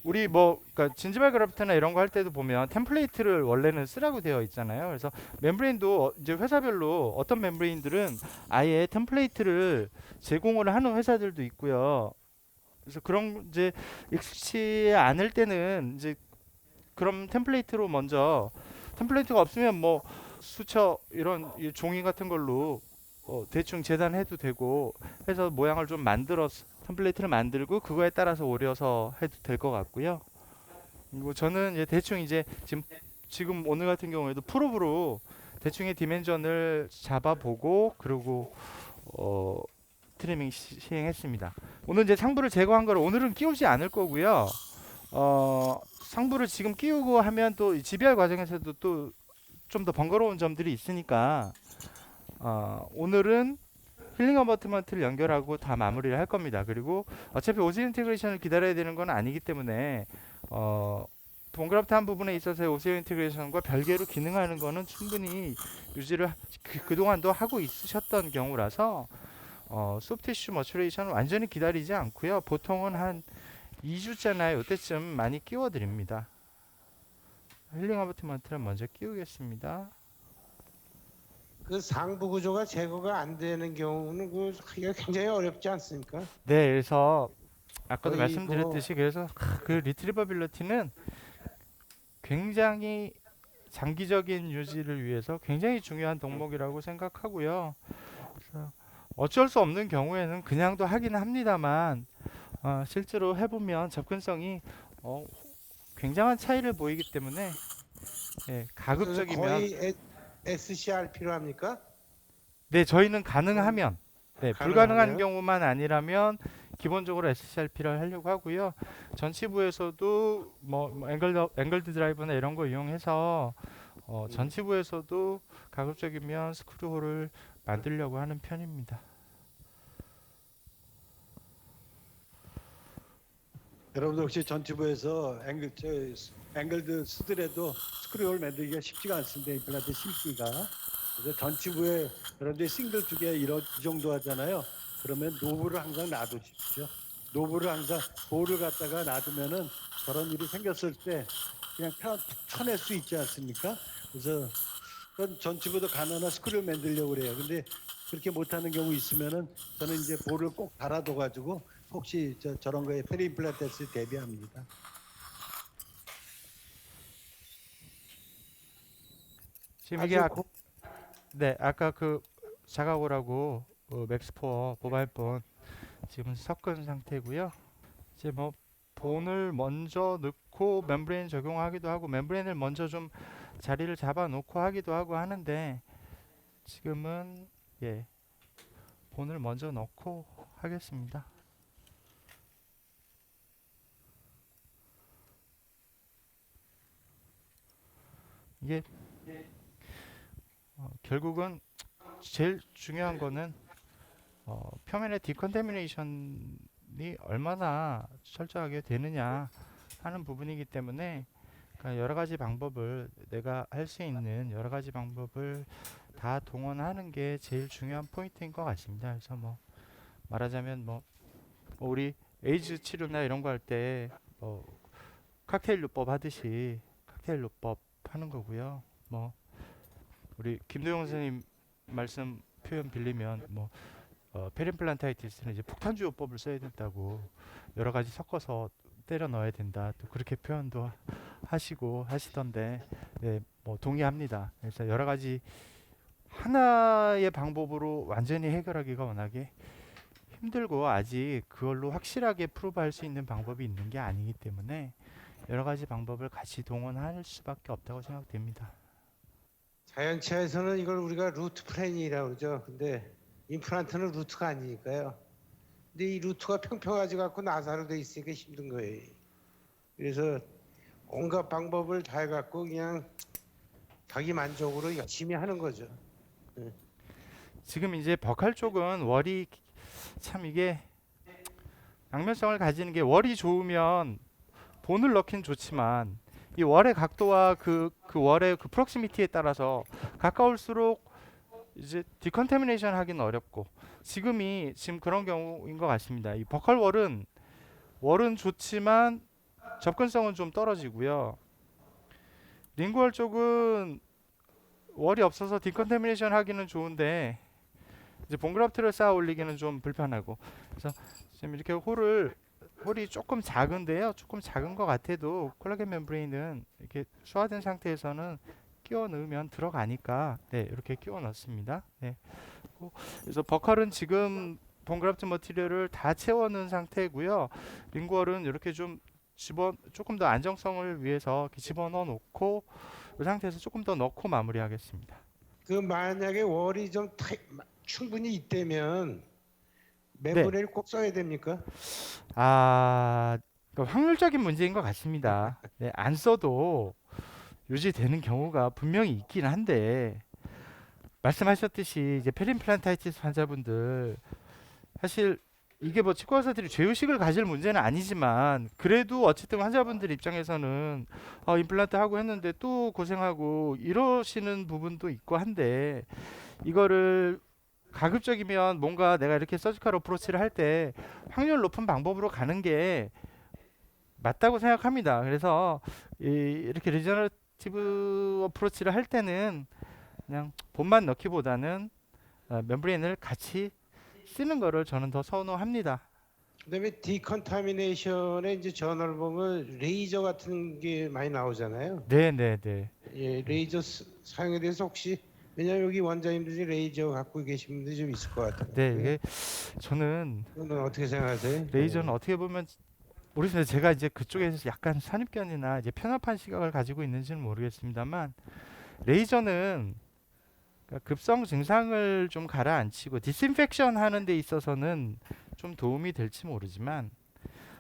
우리 뭐 그러니까 진지발 그래프트나 이런 거 할 때도 보면 템플레이트를 원래는 쓰라고 되어 있잖아요. 그래서 멤브레인도 이제 회사별로 어떤 멤브레인들은 아예 템플레이트를 제공을 하는 회사들도 있고요. 그래서 그런 이제 익숙치 않을 때는 이제 그럼 템플레이트로 먼저 템플레이트가 없으면 뭐 수처 이런 이 종이 같은 걸로 대충 재단해도 되고 해서 모양을 좀 만들어서 템플레이트를 만들고 그거에 따라서 오려서 해도 될 것 같고요. 그리고 저는 이제 대충 이제 지금 오늘 같은 경우에도 프로브로 대충의 디멘전을 잡아보고 그리고 어, 트리밍 시행했습니다. 오늘 이제 상부를 제거한 걸 오늘은 끼우지 않을 거고요. 상부를 지금 끼우고 하면 또 GBR 과정에서도 또 좀 더 번거로운 점들이 있으니까 오늘은 힐링 어버트먼트를 연결하고 다 마무리를 할 겁니다. 그리고 어차피 오스 인테그레이션을 기다려야 되는 건 아니기 때문에 동그랗다한 부분에 있어서의 오스 인테그레이션과 별개로 기능하는 거는 충분히 유지를 그동안도 하고 있으셨던 경우라서 소프티슈 머추레이션을 완전히 기다리지 않고요. 보통은 한 2주째나 이때쯤 많이 끼워 드립니다. 힐링 어버트먼트를 먼저 끼우겠습니다. 그 상부 구조가 제거가 안 되는 경우는 그 하기가 굉장히 어렵지 않습니까? 네, 그래서 아까도 거의 말씀드렸듯이 그래서 그 리트리버빌리티는 굉장히 장기적인 유지를 위해서 굉장히 중요한 덕목이라고 생각하고요. 그래서 어쩔 수 없는 경우에는 그냥도 하긴 합니다만 실제로 해보면 접근성이 굉장한 차이를 보이기 때문에 가급적이면 거의 SCRP로 합니까? 네, 저희는 가능하면 불가능한 가능하면? 경우만 아니라면 기본적으로 SCRP를 하려고 하고요. 전치부에서도 뭐 앵글드 드라이브나 이런 거 이용해서 전치부에서도 가급적이면 스크류홀을 만들려고 하는 편입니다. 여러분들 혹시 전투부에서 앵글드 쓰더라도 스크류홀 만들기가 쉽지가 않습니다. 임플란트 심기가. 그래서 전치부에 여러분들이 싱글 두 개 이 정도 하잖아요. 그러면 노브를 항상 놔두십시오. 노브를 항상 볼을 갖다가 놔두면은 저런 일이 생겼을 때 그냥 쳐낼 수 있지 않습니까? 그래서 그건 전치부도 가능한 스크류 만들려고 그래요. 근데 그렇게 못하는 경우 있으면은 저는 이제 볼을 꼭 달아둬가지고 혹시 저런 거에 페리 임플란트 했을 때 대비합니다. 지금 이게 아주 아까 그 자가오라고 맥스포어 모바일폰 지금 섞은 상태고요. 이제 뭐 본을 먼저 넣고 멤브레인 적용하기도 하고 멤브레인을 먼저 좀 자리를 잡아 놓고 하기도 하고 하는데 지금은 본을 먼저 넣고 하겠습니다. 이게 결국은 제일 중요한 거는 표면의 디컨테미네이션이 얼마나 철저하게 되느냐 하는 부분이기 때문에 그러니까 여러 가지 방법을 내가 할 수 있는 여러 가지 방법을 다 동원하는 게 제일 중요한 포인트인 것 같습니다. 그래서 뭐 말하자면 뭐 우리 에이즈 치료나 이런 거 할 때 칵테일 요법 하듯이 칵테일 요법 하는 거고요. 뭐 우리 김도영 선생님 말씀 표현 빌리면 뭐 페림플란타이티스는 이제 폭탄주 요법을 써야 된다고 여러 가지 섞어서 때려 넣어야 된다. 또 그렇게 표현도 하시고 하시던데 뭐 동의합니다. 그래서 여러 가지 하나의 방법으로 완전히 해결하기가 워낙에 힘들고 아직 그걸로 확실하게 프로브할 수 있는 방법이 있는 게 아니기 때문에 여러 가지 방법을 같이 동원할 수밖에 없다고 생각됩니다. 자연체에서는 이걸 우리가 루트 플랜이라고 그러죠. 근데 임플란트는 루트가 아니니까요. 근데 이 루트가 평평하지 갖고 나사로 돼 있으니까 힘든 거예요. 그래서 온갖 방법을 다 해갖고 그냥 자기 만족으로 열심히 하는 거죠. 지금 이제 버칼 쪽은 월이 참 이게 양면성을 가지는 게 월이 좋으면 본을 넣긴 좋지만 이 월의 각도와 그 월의 그 프록시미티에 따라서 가까울수록 이제 디컨테미네이션 하기는 어렵고 지금 그런 경우인 것 같습니다. 이 버칼 월은 좋지만 접근성은 좀 떨어지고요. 링구얼 쪽은 월이 없어서 디컨테미네이션 하기는 좋은데 이제 본그라프트를 쌓아 올리기는 좀 불편하고, 그래서 지금 이렇게 홀이 조금 작은데요. 조금 작은 것 같아도 콜라겐 멤브레인은 이렇게 수화된 상태에서는 끼워 넣으면 들어가니까 네, 이렇게 끼워 넣습니다. 네. 그래서 버컬은 지금 본그라프트 머티리얼을 다 채워 넣은 상태고요. 링구얼은 이렇게 좀 조금 더 안정성을 위해서 이렇게 집어넣어 놓고 이 상태에서 조금 더 넣고 마무리하겠습니다. 그 만약에 월이 좀 충분히 있다면 네. 멤브레인을 꼭 써야 됩니까? 그 확률적인 문제인 것 같습니다. 네, 안 써도 유지되는 경우가 분명히 있긴 한데, 말씀하셨듯이 이제 페림플란타이티스 환자분들 사실 이게 뭐 치과 의사들이 죄의식을 가질 문제는 아니지만 그래도 어쨌든 환자분들 입장에서는 임플란트 하고 했는데 또 고생하고 이러시는 부분도 있고 한데, 이거를 가급적이면 뭔가 내가 이렇게 서지컬 어프로치를 할 때 확률 높은 방법으로 가는 게 맞다고 생각합니다. 그래서 이렇게 리저너티브 어프로치를 할 때는 그냥 본만 넣기보다는 멤브레인을 같이 쓰는 거를 저는 더 선호합니다. 그다음에 디컨타미네이션에 이제 저널 보면 레이저 같은 게 많이 나오잖아요. 네, 네, 네. 예, 레이저 사용에 대해서 혹시, 왜냐면 여기 원장님들 중에 레이저 갖고 계신 분들이 좀 있을 것 같아요. 네, 이게 저는 그건 어떻게 생각하세요? 레이저는 어떻게 보면 모르겠는데 제가 이제 그쪽에서 약간 선입견이나 이제 편협한 시각을 가지고 있는지는 모르겠습니다만, 레이저는 그러니까 급성 증상을 좀 가라앉히고 디스인펙션 하는 데 있어서는 좀 도움이 될지 모르지만,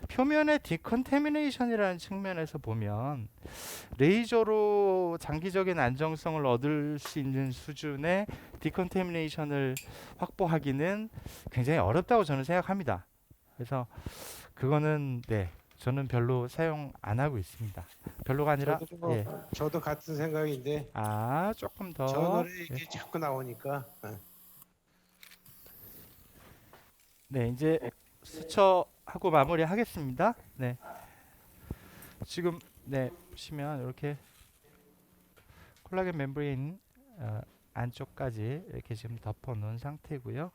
표면의 디컨테미네이션이라는 측면에서 보면 레이저로 장기적인 안정성을 얻을 수 있는 수준의 디컨테미네이션을 확보하기는 굉장히 어렵다고 저는 생각합니다. 그래서 그거는 네, 저는 별로 사용 안 하고 있습니다. 별로가 아니라 예. 저도 같은 생각인데 조금 더 저널에 이게 자꾸 나오니까. 네, 이제 스쳐하고 마무리하겠습니다. 네. 지금 네, 보시면 이렇게 콜라겐 멤브레인 안쪽까지 이렇게 지금 덮어 놓은 상태고요.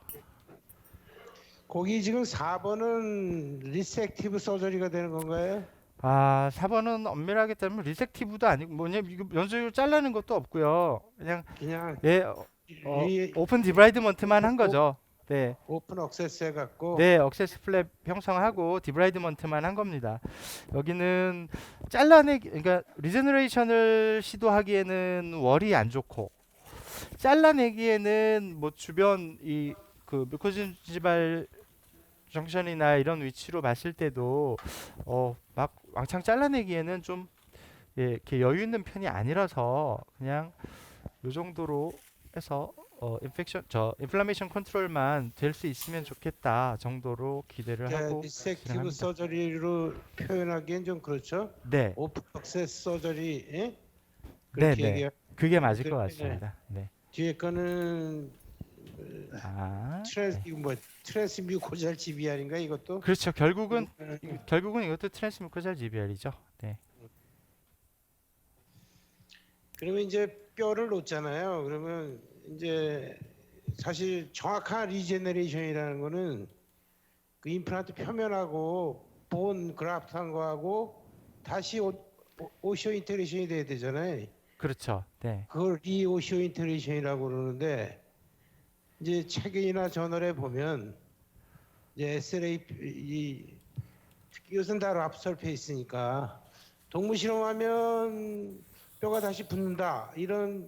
거기 지금 4번은 리섹티브 서저리가 되는 건가요? 4번은 엄밀하게 따지면 리섹티브도 아니고 이거 연소율 잘라는 것도 없고요. 그냥 그냥 예, 오픈 디브라이드먼트만 한 거죠. 네. 오픈 억세스 해갖고. 네, 억세스 플랩 형성하고 디브라이드먼트만 한 겁니다. 여기는 그러니까 리제너레이션을 시도하기에는 월이 안 좋고, 잘라내기에는 뭐 주변 그 뮤코진 지발 정션이나 이런 위치로 봤을 때도 막 왕창 잘라내기에는 좀 이렇게 여유 있는 편이 아니라서 그냥 요 정도로 해서 인플라메이션 컨트롤만 될 수 있으면 좋겠다 정도로 기대를 하고 리섹티브 진행합니다. 서저리로 표현하기엔 좀 그렇죠. 네, 오픈 억세스 서저리, 예? 네, 그렇게 네. 얘기하. 그게 맞을 것 그다음에 같습니다. 네. 뒤에 거는 네. 트랜스 뮤코잘 GBR인가 이것도? 그렇죠. 결국은 이것도 트랜스뮤코잘 GBR이죠. 네. 그러면 이제 뼈를 놓잖아요. 그러면 이제 사실 정확한 리제너레이션이라는 거는 그 임플란트 표면하고 본 그라프트한 거하고 다시 오시오 인테그레이션이 돼야 되잖아요. 그렇죠. 네. 그걸 리오시오 인테그레이션이라고 그러는데, 이제 책이나 저널에 보면 이제 SLA 이것은 다 랍설페이스니까 동물 실험하면 뼈가 다시 붙는다 이런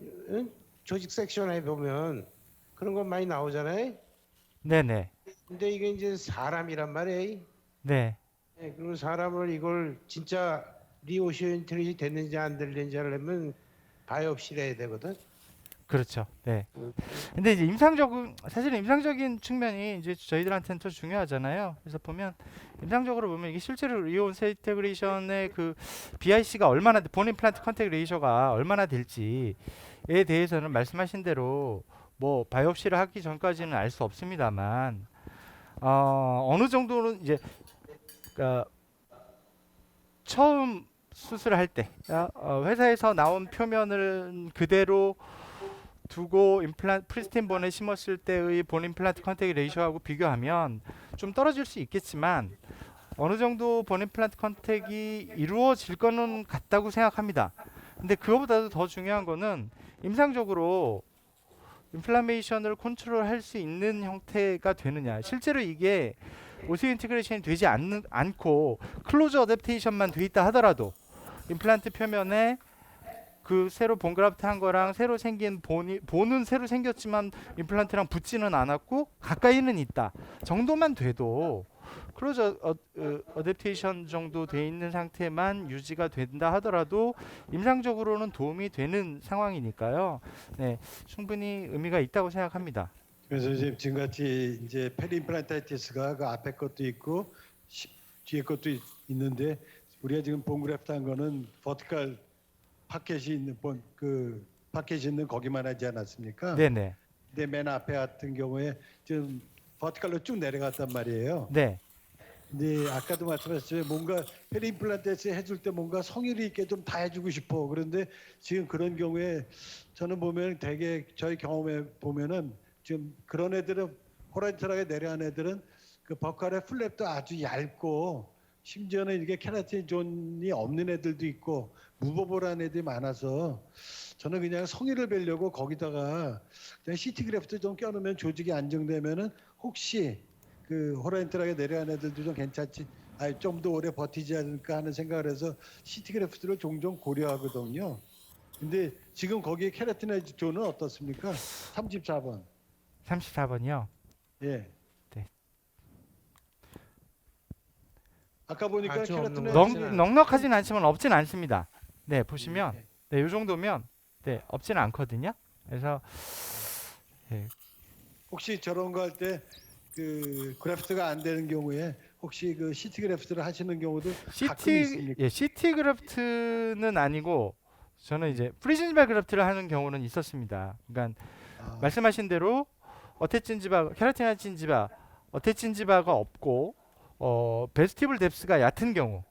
조직 섹션에 보면 그런 건 많이 나오잖아요. 네네. 근데 이게 이제 사람이란 말이에요. 네. 네, 그리고 사람을 이걸 진짜 리오시오 인테그레이션이 됐는지 안 됐는지 하려면 바이옵시를 해야 되거든. 그렇죠. 네. 근데 이제 사실은 임상적인 측면이 이제 저희들한테는 더 중요하잖아요. 그래서 임상적으로 보면 이게 실제로 리온 인테그레이션의 그 BIC가 얼마나, 본 임플란트 컨택 레이셔가 얼마나 될지에 대해서는 말씀하신 대로 뭐 바이옵시를 하기 전까지는 알 수 없습니다만, 어느 정도는 이제 그러니까 처음 수술할 때 회사에서 나온 표면을 그대로 두고 프리스틴 본에 심었을 때의 본 임플란트 컨택 레이쇼하고 비교하면 좀 떨어질 수 있겠지만 어느 정도 본 임플란트 컨택이 이루어질 거는 같다고 생각합니다. 근데 그거보다도 더 중요한 거는 임상적으로 인플라메이션을 컨트롤할 수 있는 형태가 되느냐. 실제로 이게 오스 인티그레이션이 되지 않고 클로즈 어댑테이션만 돼 있다 하더라도 임플란트 표면에 그 새로 본 그라프트 한 거랑 새로 생긴 본은 새로 생겼지만 임플란트랑 붙지는 않았고 가까이는 있다 정도만 돼도 클로즈 어댑테이션 정도 돼 있는 상태만 유지가 된다 하더라도 임상적으로는 도움이 되는 상황이니까요. 네, 충분히 의미가 있다고 생각합니다. 그래서 지금같이 이제 페리임플란타이티스가 그 앞에 것도 있고 뒤에 것도 있는데 우리가 지금 본 그래프트 한 거는 버티컬 파켓이 있는 그 파켓이 있는 거기만 하지 않았습니까? 네네. 근데 맨 앞에 같은 경우에 좀 버티컬로 쭉 내려갔단 말이에요. 네. 근데 아까도 말씀하셨지만 뭔가 페리임플란테스 해줄 때 뭔가 성의를 있게 좀 다 해주고 싶어. 그런데 지금 그런 경우에 저는 보면 되게 저희 경험에 보면은 지금 그런 애들은 호라이트하게 내려간 애들은 그 버칼의 플랩도 아주 얇고 심지어는 이게 케라틴 존이 없는 애들도 있고 무버블한 애들이 많아서 저는 그냥 성의를 뵈려고 거기다가 그냥 CT 그래프트 좀 껴놓으면 조직이 안정되면은 혹시 그 호라이트하게 내려간 애들도 좀 괜찮지, 좀 더 오래 버티지 않을까 하는 생각을 해서 CT 그래프트를 종종 고려하거든요. 근데 지금 거기에 케라틴 존은 어떻습니까? 34번. 34번이요. 예. 네. 아까 보니까 아주 케라틴 없는 것 같지는 않아요. 넉넉하진 않지만 없진 않습니다. 네, 보시면 네, 이 정도면 네, 없지는 않거든요. 그래서 혹시 저런 거 할 때 그 그래프트가 안 되는 경우에 혹시 그 CT 그래프트를 하시는 경우도 가끔 있습니까? CT 그래프트는 아니고 저는 이제 프리즌지발 그래프트를 하는 경우는 있었습니다. 그러니까 아, 말씀하신 대로 어태진지바, 케라틴아진지바, 어태진지바가 없고 베스티블 뎁스가 얕은 경우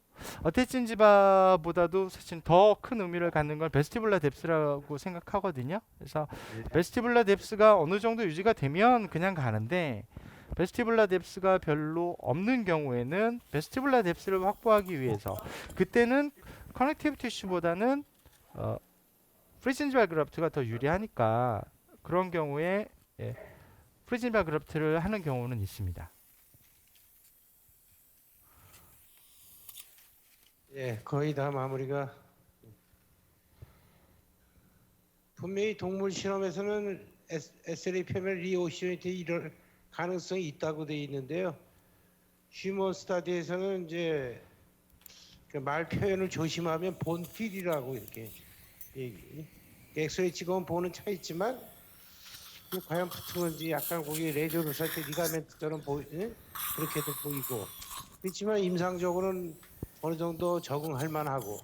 어태진지바보다도 사실 더 큰 의미를 갖는 건 베스티블라 뎁스라고 생각하거든요. 그래서 베스티블라 뎁스가 어느 정도 유지가 되면 그냥 가는데 베스티블라 뎁스가 별로 없는 경우에는 베스티블라 뎁스를 확보하기 위해서 그때는 커넥티브 티슈보다는 프리즌지발 그래프트가 더 유리하니까 그런 경우에 프리즌지발 그래프트를 하는 경우는 있습니다. 예, 거의 다 마무리가. 분명히 동물 실험에서는 SLA 표면 리오시온이 이럴 가능성이 있다고 돼 있는데요. 휴먼 스타디에서는 이제 그 말 표현을 조심하면 본필이라고 이렇게 엑스레이 찍으면 보는 차 있지만 과연 붙은 건지 약간 거기 레저를 살 때 리가멘트처럼 그렇게도 보이고 그렇지만 임상적으로는 어느 정도 적응할 만하고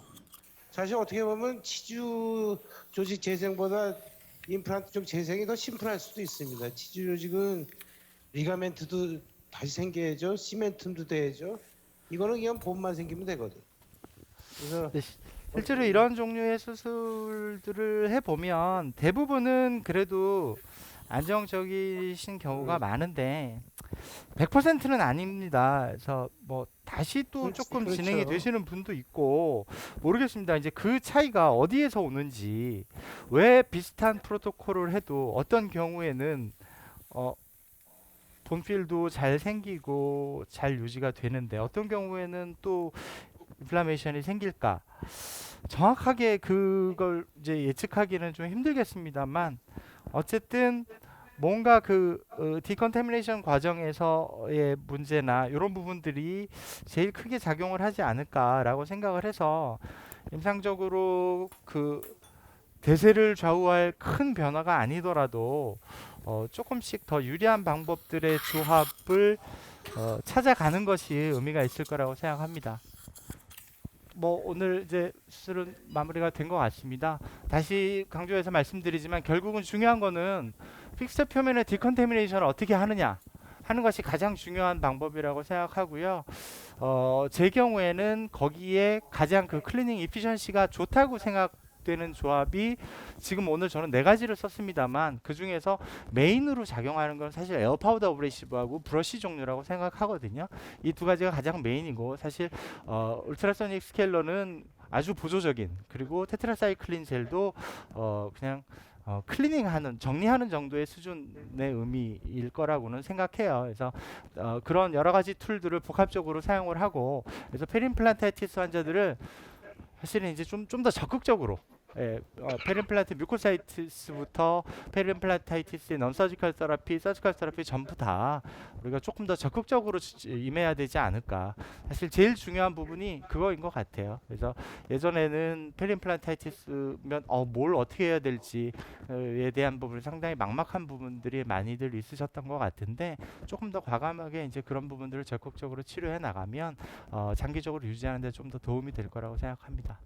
사실 어떻게 보면 치주 조직 재생보다 임플란트 쪽 재생이 더 심플할 수도 있습니다. 치주 조직은 리가멘트도 다시 생겨야죠. 시멘tum도 돼야죠. 이거는 그냥 본만 생기면 되거든. 그래서 실제로 이런 종류의 수술들을 해보면 대부분은 그래도 안정적이신 경우가 많은데 100%는 아닙니다. 그래서 뭐 다시 또 그렇지, 조금 그렇죠. 진행이 되시는 분도 있고 모르겠습니다. 이제 그 차이가 어디에서 오는지 왜 비슷한 프로토콜을 해도 어떤 경우에는 본필도 잘 생기고 잘 유지가 되는데 어떤 경우에는 또 인플라메이션이 생길까 정확하게 그걸 이제 예측하기는 좀 힘들겠습니다만 어쨌든 뭔가 그 디컨태미네이션 과정에서의 문제나 이런 부분들이 제일 크게 작용을 하지 않을까라고 생각을 해서 임상적으로 그 대세를 좌우할 큰 변화가 아니더라도 조금씩 더 유리한 방법들의 조합을 찾아가는 것이 의미가 있을 거라고 생각합니다. 뭐 오늘 이제 수술은 마무리가 된 것 같습니다. 다시 강조해서 말씀드리지만 결국은 중요한 거는 픽스처 표면의 디컨태미네이션을 어떻게 하느냐 하는 것이 가장 중요한 방법이라고 생각하고요. 제 경우에는 거기에 가장 그 클리닝 이피션시가 좋다고 생각되는 조합이 지금 오늘 저는 네 가지를 썼습니다만 그 중에서 메인으로 작용하는 건 사실 에어 파우더 어브레시브하고 브러쉬 종류라고 생각하거든요. 이 두 가지가 가장 메인이고 사실 울트라소닉 스케일러는 아주 보조적인 그리고 테트라사이클린 젤도 그냥 클리닝하는 정리하는 정도의 수준의 의미일 거라고는 생각해요. 그래서 그런 여러 가지 툴들을 복합적으로 사용을 하고 그래서 페림플란타이티스 환자들을 사실은 이제 좀 더 적극적으로 페림플란트 뮤코사이티스부터 페림플란타이티스의 non-surgical therapy, surgical therapy 전부 다 우리가 조금 더 적극적으로 임해야 되지 않을까. 사실 제일 중요한 부분이 그거인 것 같아요. 그래서 예전에는 페림플란타이티스면 뭘 어떻게 해야 될지에 대한 부분 상당히 막막한 부분들이 많이들 있으셨던 것 같은데 조금 더 과감하게 이제 그런 부분들을 적극적으로 치료해 나가면 장기적으로 유지하는 데 좀 더 도움이 될 거라고 생각합니다.